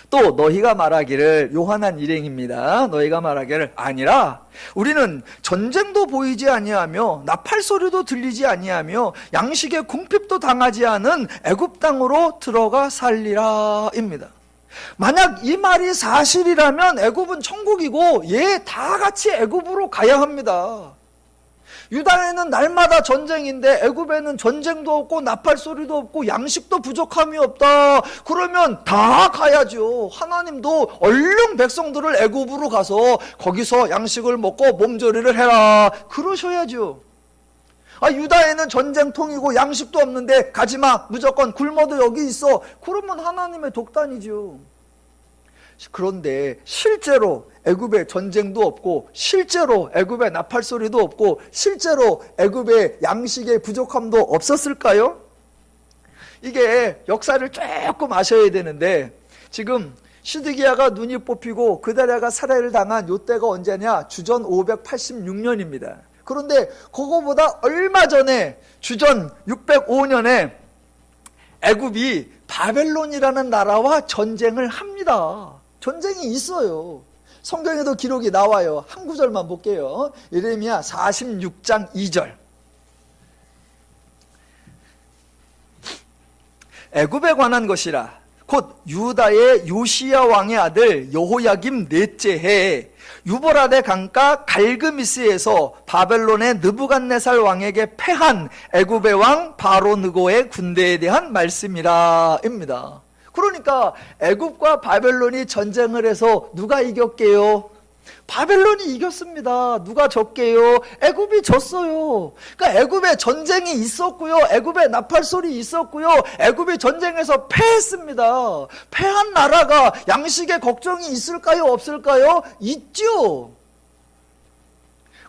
또 너희가 말하기를, 요한한 일행입니다. 너희가 말하기를, 아니라 우리는 전쟁도 보이지 아니하며 나팔 소리도 들리지 아니하며 양식의 궁핍도 당하지 않은 애굽 땅으로 들어가 살리라 입니다. 만약 이 말이 사실이라면 애굽은 천국이고 다 같이 애굽으로 가야 합니다. 유다에는 날마다 전쟁인데 애굽에는 전쟁도 없고 나팔 소리도 없고 양식도 부족함이 없다. 그러면 다 가야죠. 하나님도 얼른 백성들을 애굽으로 가서 거기서 양식을 먹고 몸조리를 해라 그러셔야죠. 유다에는 전쟁통이고 양식도 없는데 가지마, 무조건 굶어도 여기 있어. 그러면 하나님의 독단이죠. 그런데 실제로 애굽에 전쟁도 없고, 실제로 애굽에 나팔 소리도 없고, 실제로 애굽에 양식의 부족함도 없었을까요? 이게 역사를 조금 아셔야 되는데, 지금 시드기야가 눈이 뽑히고 그다랴가 살해를 당한 요때가 언제냐? 주전 586년입니다. 그런데 그거보다 얼마 전에 주전 605년에 애굽이 바벨론이라는 나라와 전쟁을 합니다. 전쟁이 있어요. 성경에도 기록이 나와요. 한 구절만 볼게요. 예레미야 46장 2절. 애굽에 관한 것이라. 곧 유다의 요시야 왕의 아들 여호야김 넷째 해에 유보라데 강가 갈그미스에서 바벨론의 느부갓네살 왕에게 패한 애굽의 왕 바로느고의 군대에 대한 말씀이라 입니다. 그러니까 애굽과 바벨론이 전쟁을 해서 누가 이겼게요? 바벨론이 이겼습니다. 누가 졌게요? 애굽이 졌어요. 그러니까 애굽에 전쟁이 있었고요. 애굽에 나팔 소리 있었고요. 애굽이 전쟁에서 패했습니다. 패한 나라가 양식에 걱정이 있을까요? 없을까요? 있죠.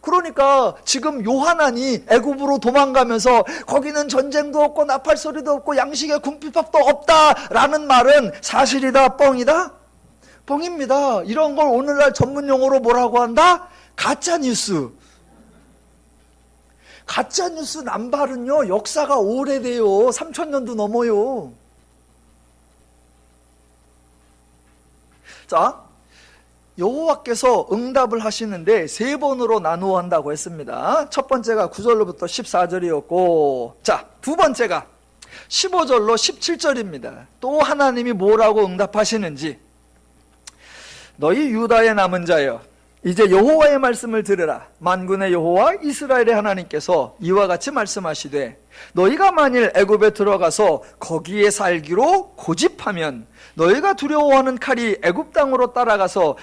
그러니까 지금 요한안이 애굽으로 도망가면서 거기는 전쟁도 없고 나팔 소리도 없고 양식에 궁핍합도 없다라는 말은 사실이다, 뻥이다? 뻥입니다. 이런 걸 오늘날 전문 용어로 뭐라고 한다? 가짜뉴스. 가짜뉴스 남발은요 역사가 오래돼요. 3000년도 넘어요. 자, 여호와께서 응답을 하시는데 세 번으로 나누어 한다고 했습니다. 첫 번째가 9절로부터 14절이었고, 자, 두 번째가 15절로 17절입니다. 또 하나님이 뭐라고 응답하시는지. 너희 유다의 남은 자여, 이제 여호와의 말씀을 들으라. 만군의 여호와 이스라엘의 하나님께서 이와 같이 말씀하시되, 너희가 만일 애굽에 들어가서 거기에 살기로 고집하면 너희가 두려워하는 칼이 애굽 땅으로 따라가서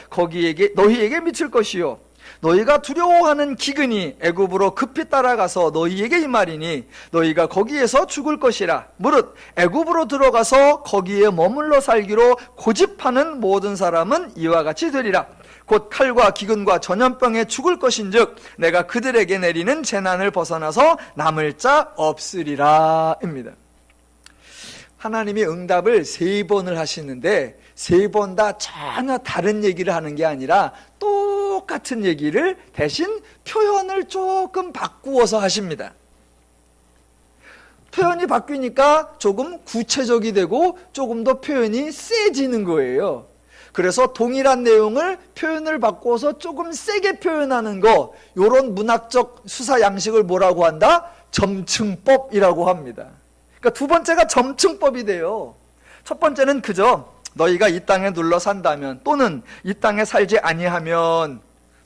너희에게 미칠 것이요, 너희가 두려워하는 기근이 애굽으로 급히 따라가서 너희에게 임하리니 너희가 거기에서 죽을 것이라. 무릇 애굽으로 들어가서 거기에 머물러 살기로 고집하는 모든 사람은 이와 같이 되리라. 곧 칼과 기근과 전염병에 죽을 것인즉 내가 그들에게 내리는 재난을 벗어나서 남을 자 없으리라 입니다. 하나님이 응답을 세 번을 하시는데 세 번 다 전혀 다른 얘기를 하는 게 아니라 똑같은 얘기를 대신 표현을 조금 바꾸어서 하십니다. 표현이 바뀌니까 조금 구체적이 되고 조금 더 표현이 세지는 거예요. 그래서 동일한 내용을 표현을 바꿔서 조금 세게 표현하는 거, 요런 문학적 수사 양식을 뭐라고 한다? 점층법이라고 합니다. 그러니까 두 번째가 점층법이 돼요. 첫 번째는 그저 너희가 이 땅에 눌러 산다면, 또는 이 땅에 살지 아니하면,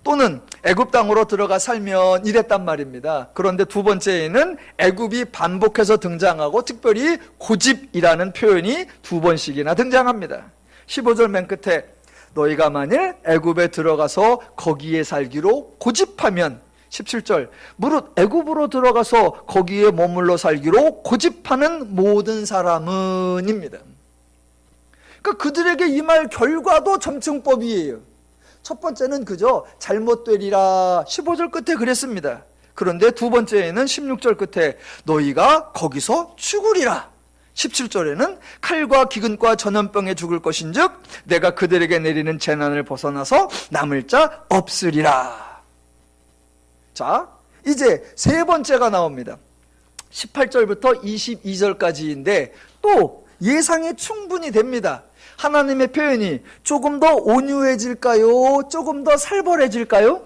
또는 애굽 땅으로 들어가 살면 이랬단 말입니다. 그런데 두 번째에는 애굽이 반복해서 등장하고 특별히 고집이라는 표현이 두 번씩이나 등장합니다. 15절 맨 끝에 너희가 만일 애굽에 들어가서 거기에 살기로 고집하면, 17절 무릇 애굽으로 들어가서 거기에 머물러 살기로 고집하는 모든 사람은 입니다. 그러니까 그들에게 임할 결과도 점층법이에요. 첫 번째는 그저 잘못되리라, 15절 끝에 그랬습니다. 그런데 두 번째에는 16절 끝에 너희가 거기서 죽으리라. 17절에는 칼과 기근과 전염병에 죽을 것인즉 내가 그들에게 내리는 재난을 벗어나서 남을 자 없으리라. 자, 이제 세 번째가 나옵니다. 18절부터 22절까지인데 또 예상이 충분히 됩니다. 하나님의 표현이 조금 더 온유해질까요? 조금 더 살벌해질까요?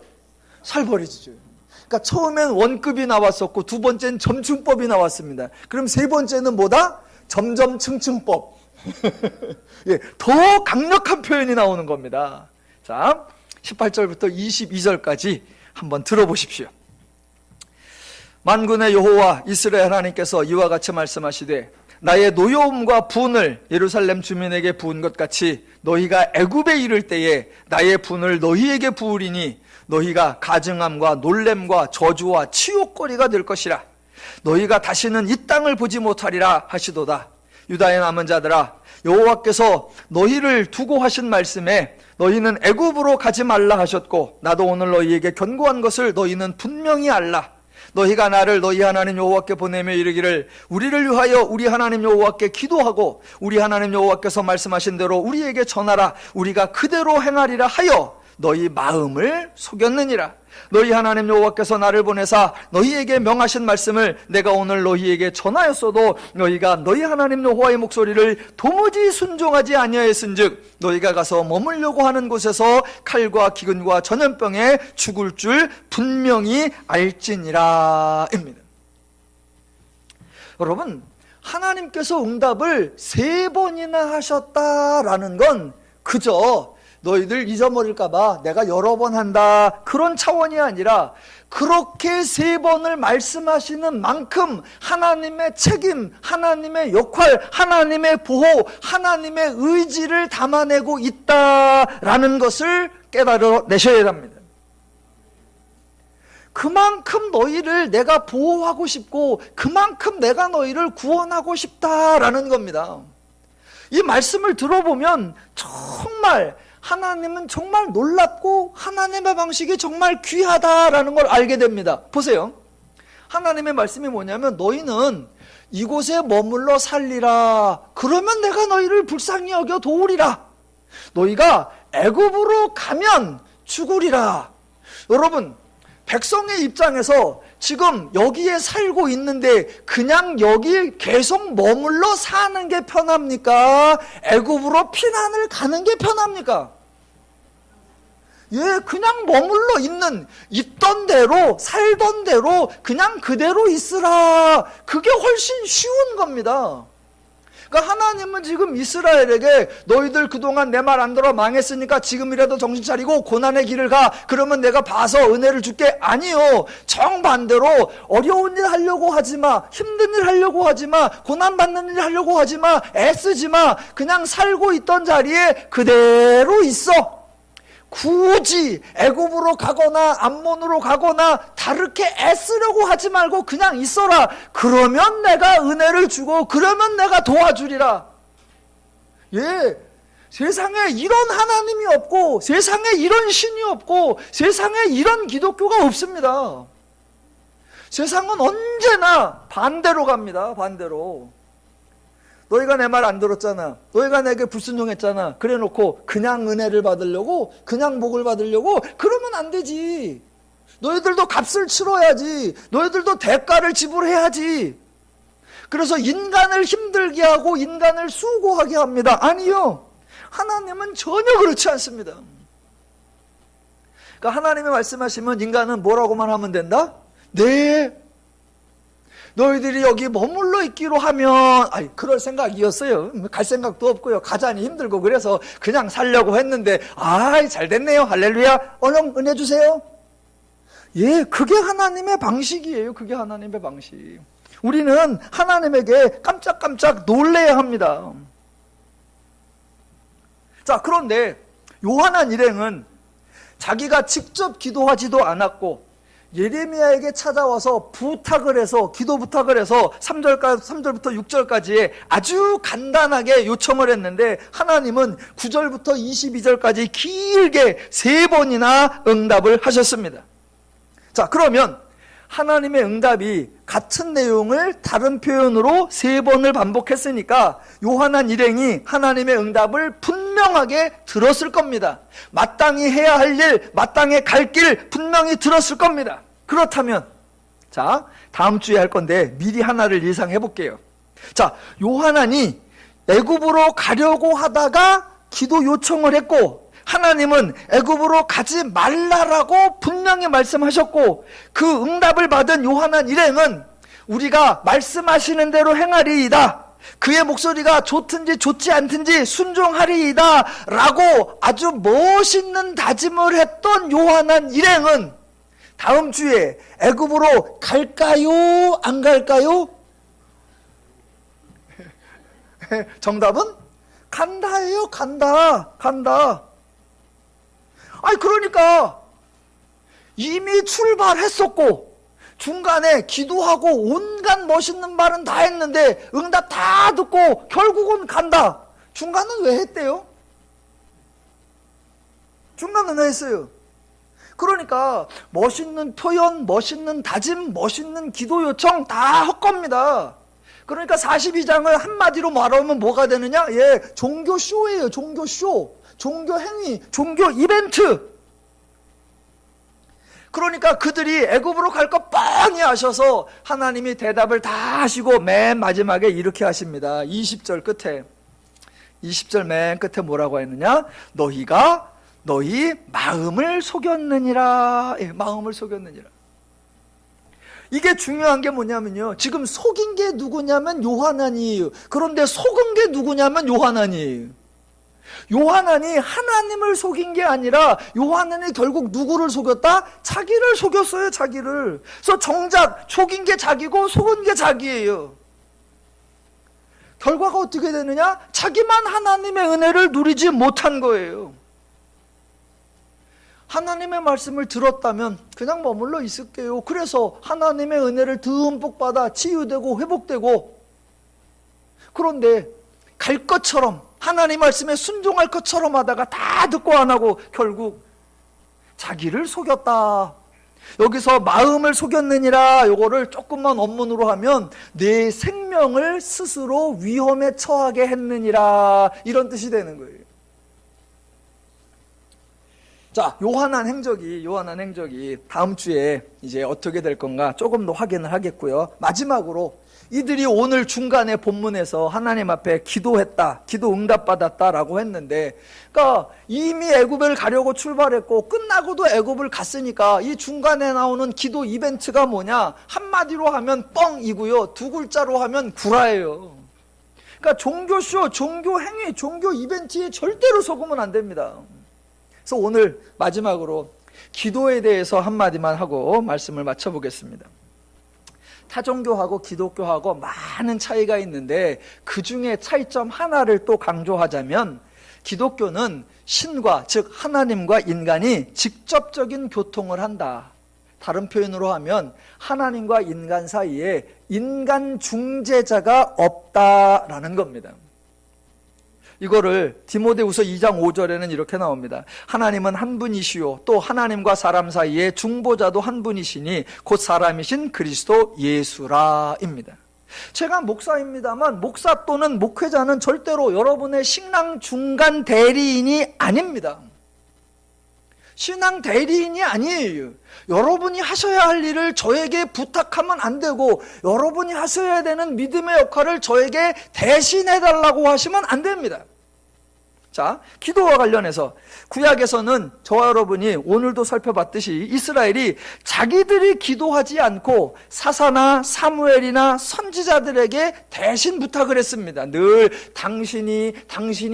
살벌해지죠. 그러니까 처음엔 원급이 나왔었고 두 번째는 점층법이 나왔습니다. 그럼 세 번째는 뭐다? 점점층층법. 예, 더 강력한 표현이 나오는 겁니다. 자, 18절부터 22절까지 한번 들어보십시오. 만군의 여호와 이스라엘 하나님께서 이와 같이 말씀하시되 나의 노여움과 분을 예루살렘 주민에게 부은 것 같이 너희가 애굽에 이를 때에 나의 분을 너희에게 부으리니 너희가 가증함과 놀램과 저주와 치욕거리가 될 것이라. 너희가 다시는 이 땅을 보지 못하리라 하시도다. 유다의 남은 자들아, 여호와께서 너희를 두고 하신 말씀에 너희는 애굽으로 가지 말라 하셨고 나도 오늘 너희에게 견고한 것을 너희는 분명히 알라. 너희가 나를 너희 하나님 여호와께 보내며 이르기를 우리를 위하여 우리 하나님 여호와께 기도하고 우리 하나님 여호와께서 말씀하신 대로 우리에게 전하라. 우리가 그대로 행하리라 하여 너희 마음을 속였느니라. 너희 하나님 여호와께서 나를 보내사 너희에게 명하신 말씀을 내가 오늘 너희에게 전하였어도 너희가 너희 하나님 여호와의 목소리를 도무지 순종하지 아니하였은즉 너희가 가서 머물려고 하는 곳에서 칼과 기근과 전염병에 죽을 줄 분명히 알지니라 입니다. 여러분, 하나님께서 응답을 3번이나 하셨다라는 건 그저 너희들 잊어버릴까봐 내가 여러 번 한다 그런 차원이 아니라 그렇게 3번을 말씀하시는 만큼 하나님의 책임, 하나님의 역할, 하나님의 보호, 하나님의 의지를 담아내고 있다라는 것을 깨달아내셔야 합니다. 그만큼 너희를 내가 보호하고 싶고 그만큼 내가 너희를 구원하고 싶다라는 겁니다. 이 말씀을 들어보면 정말 하나님은 정말 놀랍고 하나님의 방식이 정말 귀하다라는 걸 알게 됩니다. 보세요. 하나님의 말씀이 뭐냐면 너희는 이곳에 머물러 살리라. 그러면 내가 너희를 불쌍히 여겨 도우리라. 너희가 애굽으로 가면 죽으리라. 여러분, 백성의 입장에서 지금 여기에 살고 있는데 그냥 여기 계속 머물러 사는 게 편합니까? 애굽으로 피난을 가는 게 편합니까? 예, 그냥 머물러 있던 대로, 살던 대로, 그냥 그대로 있으라. 그게 훨씬 쉬운 겁니다. 그러니까 하나님은 지금 이스라엘에게 너희들 그동안 내 말 안 들어 망했으니까 지금이라도 정신 차리고 고난의 길을 가. 그러면 내가 봐서 은혜를 줄게. 아니요. 정반대로 어려운 일 하려고 하지 마. 힘든 일 하려고 하지 마. 고난받는 일 하려고 하지 마. 애쓰지 마. 그냥 살고 있던 자리에 그대로 있어. 굳이 애굽으로 가거나 암몬으로 가거나 다르게 애쓰려고 하지 말고 그냥 있어라. 그러면 내가 은혜를 주고 그러면 내가 도와주리라. 예, 세상에 이런 하나님이 없고 세상에 이런 신이 없고 세상에 이런 기독교가 없습니다. 세상은 언제나 반대로 갑니다. 반대로. 너희가 내 말 안 들었잖아. 너희가 내게 불순종했잖아. 그래 놓고 그냥 은혜를 받으려고, 그냥 복을 받으려고 그러면 안 되지. 너희들도 값을 치러야지. 너희들도 대가를 지불해야지. 그래서 인간을 힘들게 하고 인간을 수고하게 합니다. 아니요. 하나님은 전혀 그렇지 않습니다. 그러니까 하나님이 말씀하시면 인간은 뭐라고만 하면 된다? 네. 너희들이 여기 머물러 있기로 하면, 그럴 생각이었어요. 갈 생각도 없고요. 가자니 힘들고 그래서 그냥 살려고 했는데, 잘 됐네요. 할렐루야. 얼른 은혜 주세요. 예, 그게 하나님의 방식이에요. 그게 하나님의 방식. 우리는 하나님에게 깜짝깜짝 놀래야 합니다. 자, 그런데 요한한 일행은 자기가 직접 기도하지도 않았고 예레미야에게 찾아와서 부탁을 해서 기도 부탁을 해서 3절부터 6절까지에 아주 간단하게 요청을 했는데 하나님은 9절부터 22절까지 길게 3번이나 응답을 하셨습니다. 자, 그러면 하나님의 응답이 같은 내용을 다른 표현으로 3번을 반복했으니까 요한한 일행이 하나님의 응답을 분명하게 들었을 겁니다. 마땅히 해야 할 일, 마땅히 갈 길 분명히 들었을 겁니다. 그렇다면 자, 다음 주에 할 건데 미리 하나를 예상해 볼게요. 자, 요한안이 애굽으로 가려고 하다가 기도 요청을 했고, 하나님은 애굽으로 가지 말라라고 분명히 말씀하셨고, 그 응답을 받은 요한안 일행은 우리가 말씀하시는 대로 행하리이다, 그의 목소리가 좋든지 좋지 않든지 순종하리이다 라고 아주 멋있는 다짐을 했던 요한안 일행은 다음 주에 애굽으로 갈까요? 안 갈까요? 정답은 간다예요. 간다. 아니 그러니까 이미 출발했었고 중간에 기도하고 온갖 멋있는 말은 다 했는데 응답 다 듣고 결국은 간다. 중간은 왜 했대요? 중간은 왜 했어요? 그러니까 멋있는 표현, 멋있는 다짐, 멋있는 기도 요청 다 헛겁니다. 그러니까 42장을 한마디로 말하면 뭐가 되느냐? 예, 종교쇼예요. 종교쇼, 종교행위, 종교 이벤트. 그러니까 그들이 애굽으로 갈 거 뻔히 아셔서 하나님이 대답을 다 하시고 맨 마지막에 이렇게 하십니다. 20절 끝에, 20절 맨 끝에 뭐라고 했느냐? 너희 마음을 속였느니라. 예, 마음을 속였느니라. 이게 중요한 게 뭐냐면요, 지금 속인 게 누구냐면 요한안이에요. 그런데 속은 게 누구냐면 요한안이에요. 요한안이 하나님을 속인 게 아니라 요한안이 결국 누구를 속였다? 자기를 속였어요. 자기를. 그래서 정작 속인 게 자기고 속은 게 자기예요. 결과가 어떻게 되느냐? 자기만 하나님의 은혜를 누리지 못한 거예요. 하나님의 말씀을 들었다면 그냥 머물러 있을게요. 그래서 하나님의 은혜를 듬뿍 받아 치유되고 회복되고, 그런데 갈 것처럼 하나님 말씀에 순종할 것처럼 하다가 다 듣고 안 하고 결국 자기를 속였다. 여기서 마음을 속였느니라, 요거를 조금만 원문으로 하면 내 생명을 스스로 위험에 처하게 했느니라, 이런 뜻이 되는 거예요. 자, 요한안 행적이 다음 주에 이제 어떻게 될 건가 조금 더 확인을 하겠고요. 마지막으로 이들이 오늘 중간에 본문에서 하나님 앞에 기도했다, 기도 응답받았다라고 했는데, 그러니까 이미 애굽을 가려고 출발했고 끝나고도 애굽을 갔으니까 이 중간에 나오는 기도 이벤트가 뭐냐? 한마디로 하면 뻥이고요, 두 글자로 하면 구라예요. 그러니까 종교쇼, 종교행위, 종교 이벤트에 절대로 속으면 안 됩니다. 그래서 오늘 마지막으로 기도에 대해서 한마디만 하고 말씀을 마쳐보겠습니다. 타종교하고 기독교하고 많은 차이가 있는데 그 중에 차이점 하나를 또 강조하자면, 기독교는 신과, 즉 하나님과 인간이 직접적인 교통을 한다. 다른 표현으로 하면 하나님과 인간 사이에 인간 중재자가 없다라는 겁니다. 이거를 디모데후서 2장 5절에는 이렇게 나옵니다. 하나님은 한 분이시요 또 하나님과 사람 사이에 중보자도 한 분이시니 곧 사람이신 그리스도 예수라입니다. 제가 목사입니다만 목사 또는 목회자는 절대로 여러분의 신앙 중간 대리인이 아닙니다. 신앙 대리인이 아니에요. 여러분이 하셔야 할 일을 저에게 부탁하면 안 되고, 여러분이 하셔야 되는 믿음의 역할을 저에게 대신해달라고 하시면 안 됩니다. 자, 기도와 관련해서 구약에서는 저와 여러분이 오늘도 살펴봤듯이 이스라엘이 자기들이 기도하지 않고 사사나 사무엘이나 선지자들에게 대신 부탁을 했습니다. 늘 당신이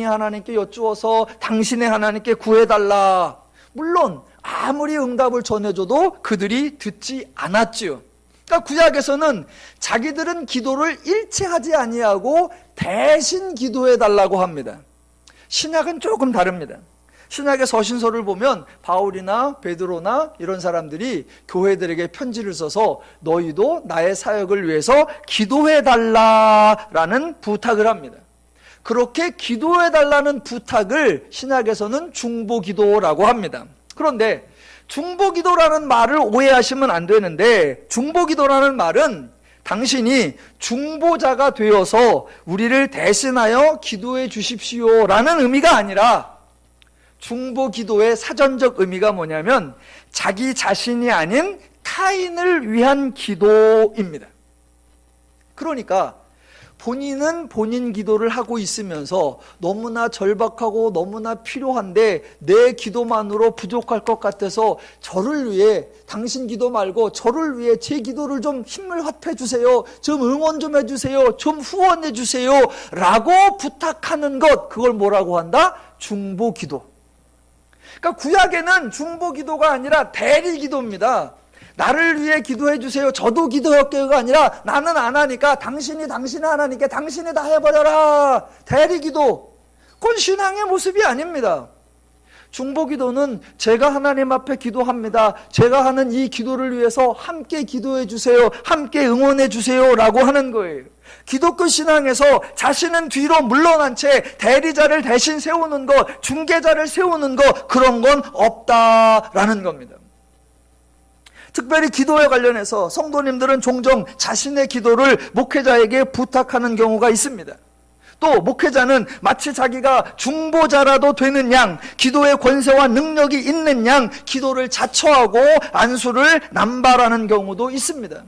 하나님께 여쭈어서 당신의 하나님께 구해달라. 물론 아무리 응답을 전해줘도 그들이 듣지 않았지요. 그러니까 구약에서는 자기들은 기도를 일체하지 아니하고 대신 기도해달라고 합니다. 신약은 조금 다릅니다. 신약의 서신서를 보면 바울이나 베드로나 이런 사람들이 교회들에게 편지를 써서 너희도 나의 사역을 위해서 기도해달라라는 부탁을 합니다. 그렇게 기도해달라는 부탁을 신약에서는 중보기도라고 합니다. 그런데 중보기도라는 말을 오해하시면 안 되는데, 중보기도라는 말은 당신이 중보자가 되어서 우리를 대신하여 기도해 주십시오 라는 의미가 아니라, 중보기도의 사전적 의미가 뭐냐면 자기 자신이 아닌 타인을 위한 기도입니다. 그러니까 본인은 본인 기도를 하고 있으면서 너무나 절박하고 너무나 필요한데 내 기도만으로 부족할 것 같아서 저를 위해, 당신 기도 말고 저를 위해 제 기도를 좀 힘을 합해 주세요, 좀 응원 좀 해주세요, 좀 후원해 주세요 라고 부탁하는 것, 그걸 뭐라고 한다? 중보기도. 그러니까 구약에는 중보기도가 아니라 대리기도입니다. 나를 위해 기도해 주세요, 저도 기도할게요가 아니라 나는 안 하니까 당신이 하나님께 당신이 다 해버려라. 대리기도. 그건 신앙의 모습이 아닙니다. 중보기도는 제가 하나님 앞에 기도합니다, 제가 하는 이 기도를 위해서 함께 기도해 주세요, 함께 응원해 주세요 라고 하는 거예요. 기독교 신앙에서 자신은 뒤로 물러난 채 대리자를 대신 세우는 것, 중개자를 세우는 것, 그런 건 없다라는 겁니다. 특별히 기도에 관련해서 성도님들은 종종 자신의 기도를 목회자에게 부탁하는 경우가 있습니다. 또 목회자는 마치 자기가 중보자라도 되는 양, 기도의 권세와 능력이 있는 양 기도를 자처하고 안수를 남발하는 경우도 있습니다.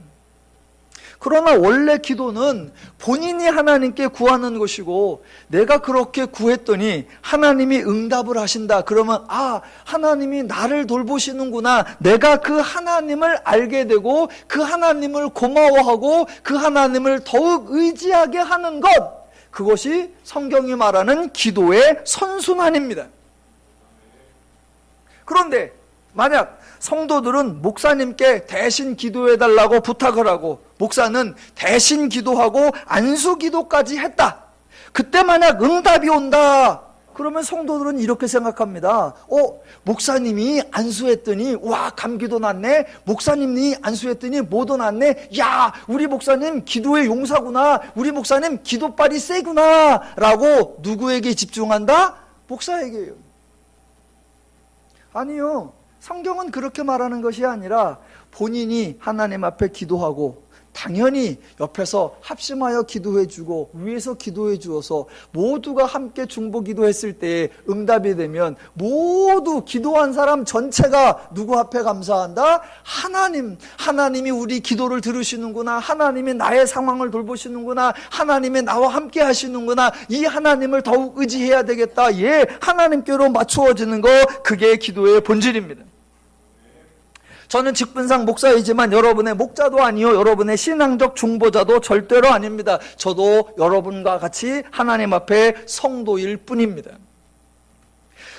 그러나 원래 기도는 본인이 하나님께 구하는 것이고, 내가 그렇게 구했더니 하나님이 응답을 하신다. 그러면 하나님이 나를 돌보시는구나, 내가 그 하나님을 알게 되고 그 하나님을 고마워하고 그 하나님을 더욱 의지하게 하는 것, 그것이 성경이 말하는 기도의 선순환입니다. 그런데 만약 성도들은 목사님께 대신 기도해달라고 부탁을 하고 목사는 대신 기도하고 안수 기도까지 했다. 그때 만약 응답이 온다. 그러면 성도들은 이렇게 생각합니다. 목사님이 안수했더니 감기도 났네. 목사님이 안수했더니 뭐도 났네. 야, 우리 목사님 기도의 용사구나. 우리 목사님 기도빨이 세구나 라고 누구에게 집중한다? 목사에게요. 아니요. 성경은 그렇게 말하는 것이 아니라 본인이 하나님 앞에 기도하고 당연히 옆에서 합심하여 기도해 주고 위에서 기도해 주어서 모두가 함께 중보 기도했을 때 응답이 되면 모두 기도한 사람 전체가 누구 앞에 감사한다? 하나님이 우리 기도를 들으시는구나, 하나님이 나의 상황을 돌보시는구나, 하나님이 나와 함께 하시는구나, 이 하나님을 더욱 의지해야 되겠다. 하나님께로 맞추어지는 거, 그게 기도의 본질입니다. 저는 직분상 목사이지만 여러분의 목자도 아니요, 여러분의 신앙적 중보자도 절대로 아닙니다. 저도 여러분과 같이 하나님 앞에 성도일 뿐입니다.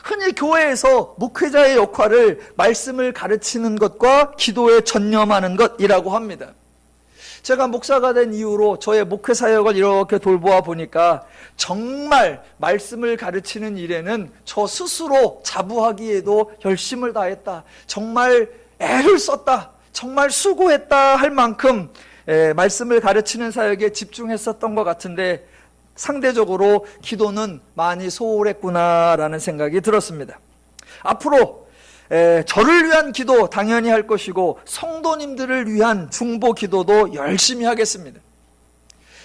흔히 교회에서 목회자의 역할을 말씀을 가르치는 것과 기도에 전념하는 것이라고 합니다. 제가 목사가 된 이후로 저의 목회 사역을 이렇게 돌보아 보니까 정말 말씀을 가르치는 일에는 저 스스로 자부하기에도 열심을 다했다, 정말 애를 썼다, 정말 수고했다 할 만큼 말씀을 가르치는 사역에 집중했었던 것 같은데 상대적으로 기도는 많이 소홀했구나라는 생각이 들었습니다. 앞으로 저를 위한 기도 당연히 할 것이고 성도님들을 위한 중보 기도도 열심히 하겠습니다.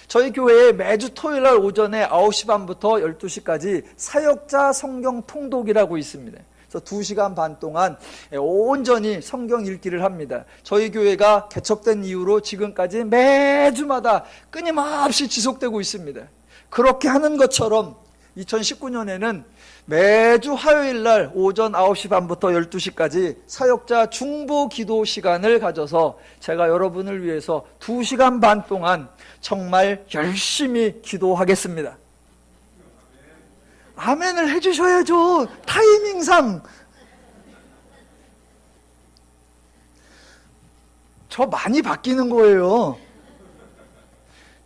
저희 교회에 매주 토요일날 오전에 9시 반부터 12시까지 사역자 성경 통독이라고 있습니다. 2시간 반 동안 온전히 성경 읽기를 합니다. 저희 교회가 개척된 이후로 지금까지 매주마다 끊임없이 지속되고 있습니다. 그렇게 하는 것처럼 2019년에는 매주 화요일날 오전 9시 반부터 12시까지 사역자 중보 기도 시간을 가져서 제가 여러분을 위해서 2시간 반 동안 정말 열심히 기도하겠습니다. 아멘을 해주셔야죠. 타이밍상. 저 많이 바뀌는 거예요.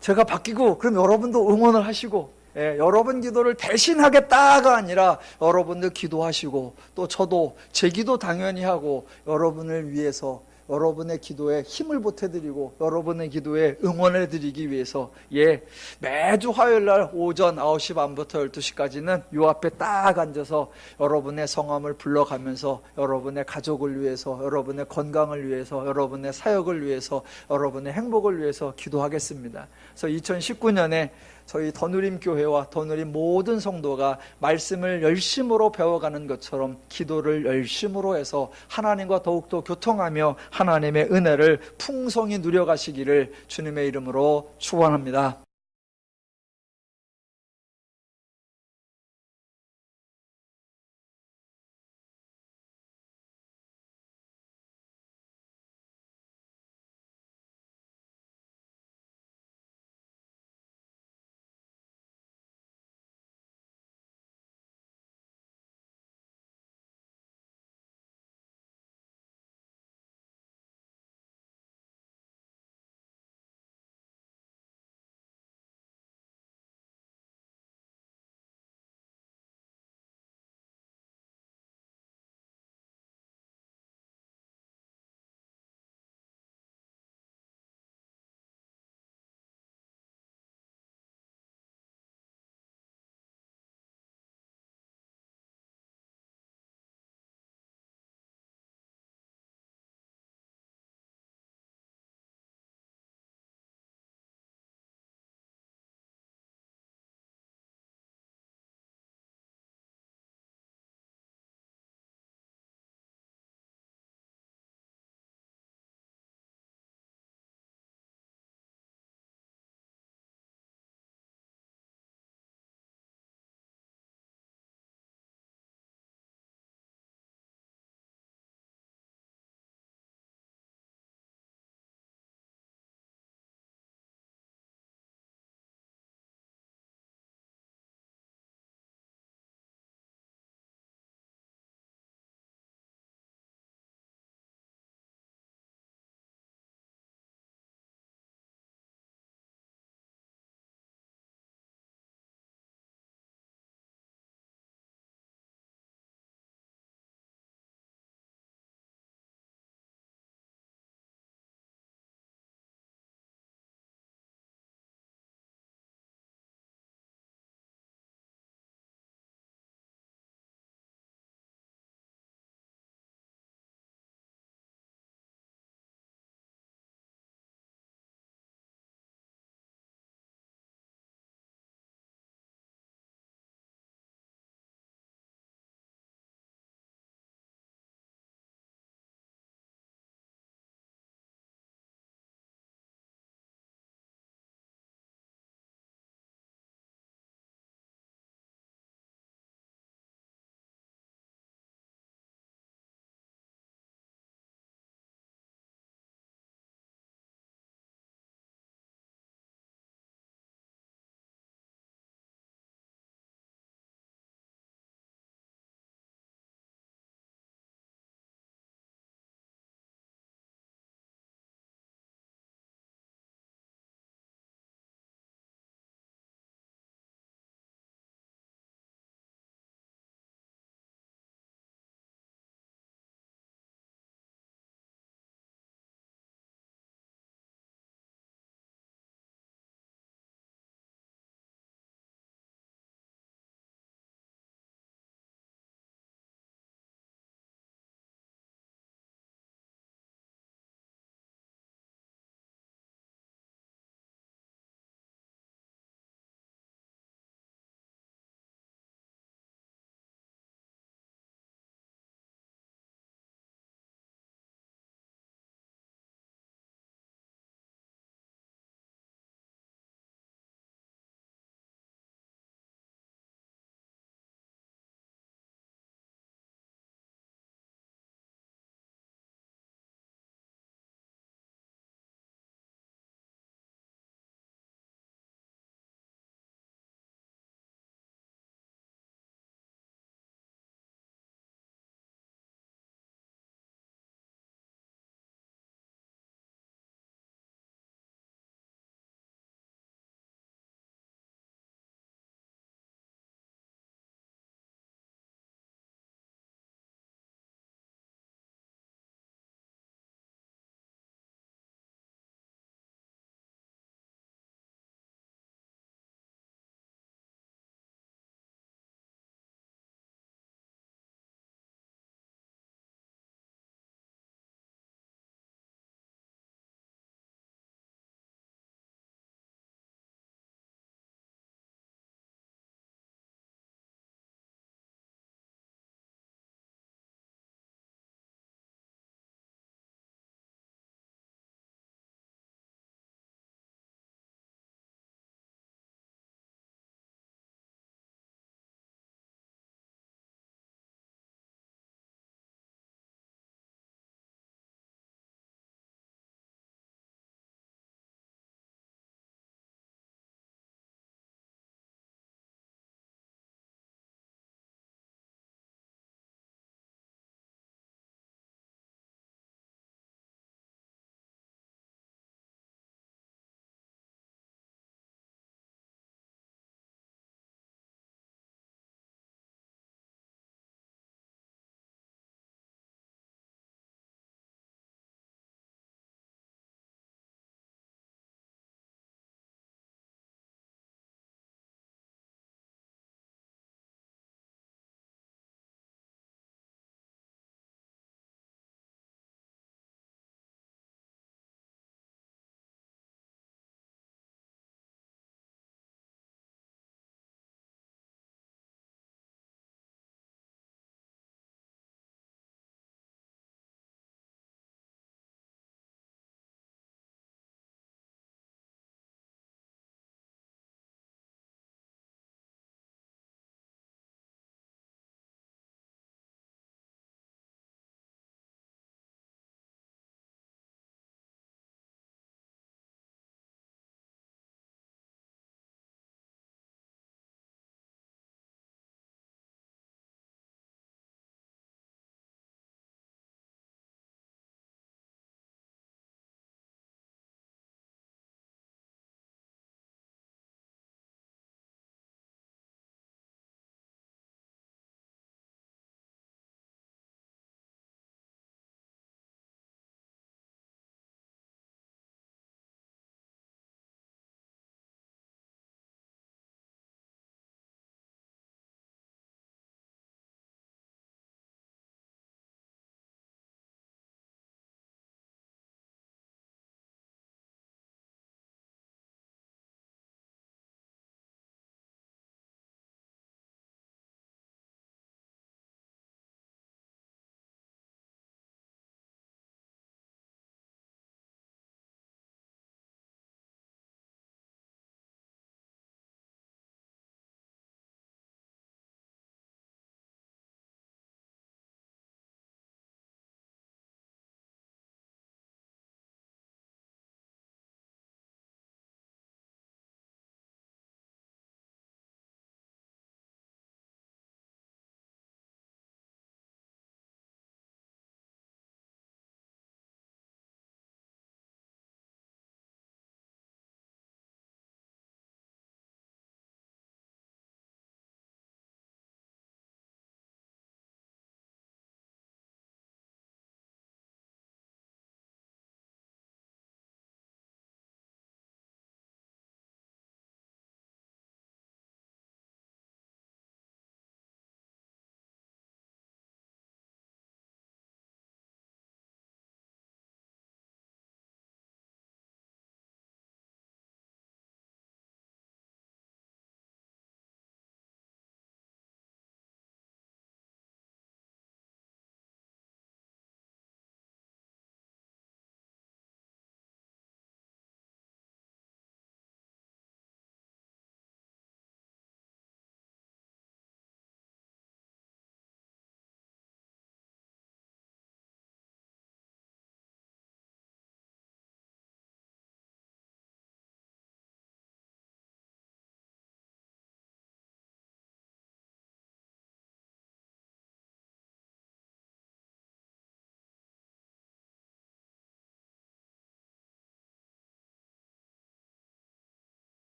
제가 바뀌고 그럼 여러분도 응원을 하시고, 여러분 기도를 대신하겠다가 아니라 여러분들 기도하시고 또 저도 제 기도 당연히 하고 여러분을 위해서 여러분의 기도에 힘을 보태드리고 여러분의 기도에 응원해드리기 위해서 매주 화요일날 오전 9시 반부터 12시까지는 요 앞에 딱 앉아서 여러분의 성함을 불러가면서 여러분의 가족을 위해서, 여러분의 건강을 위해서, 여러분의 사역을 위해서, 여러분의 행복을 위해서 기도하겠습니다. 그래서 2019년에 저희 더누림 교회와 더누림 모든 성도가 말씀을 열심으로 배워가는 것처럼 기도를 열심으로 해서 하나님과 더욱더 교통하며 하나님의 은혜를 풍성히 누려가시기를 주님의 이름으로 축원합니다.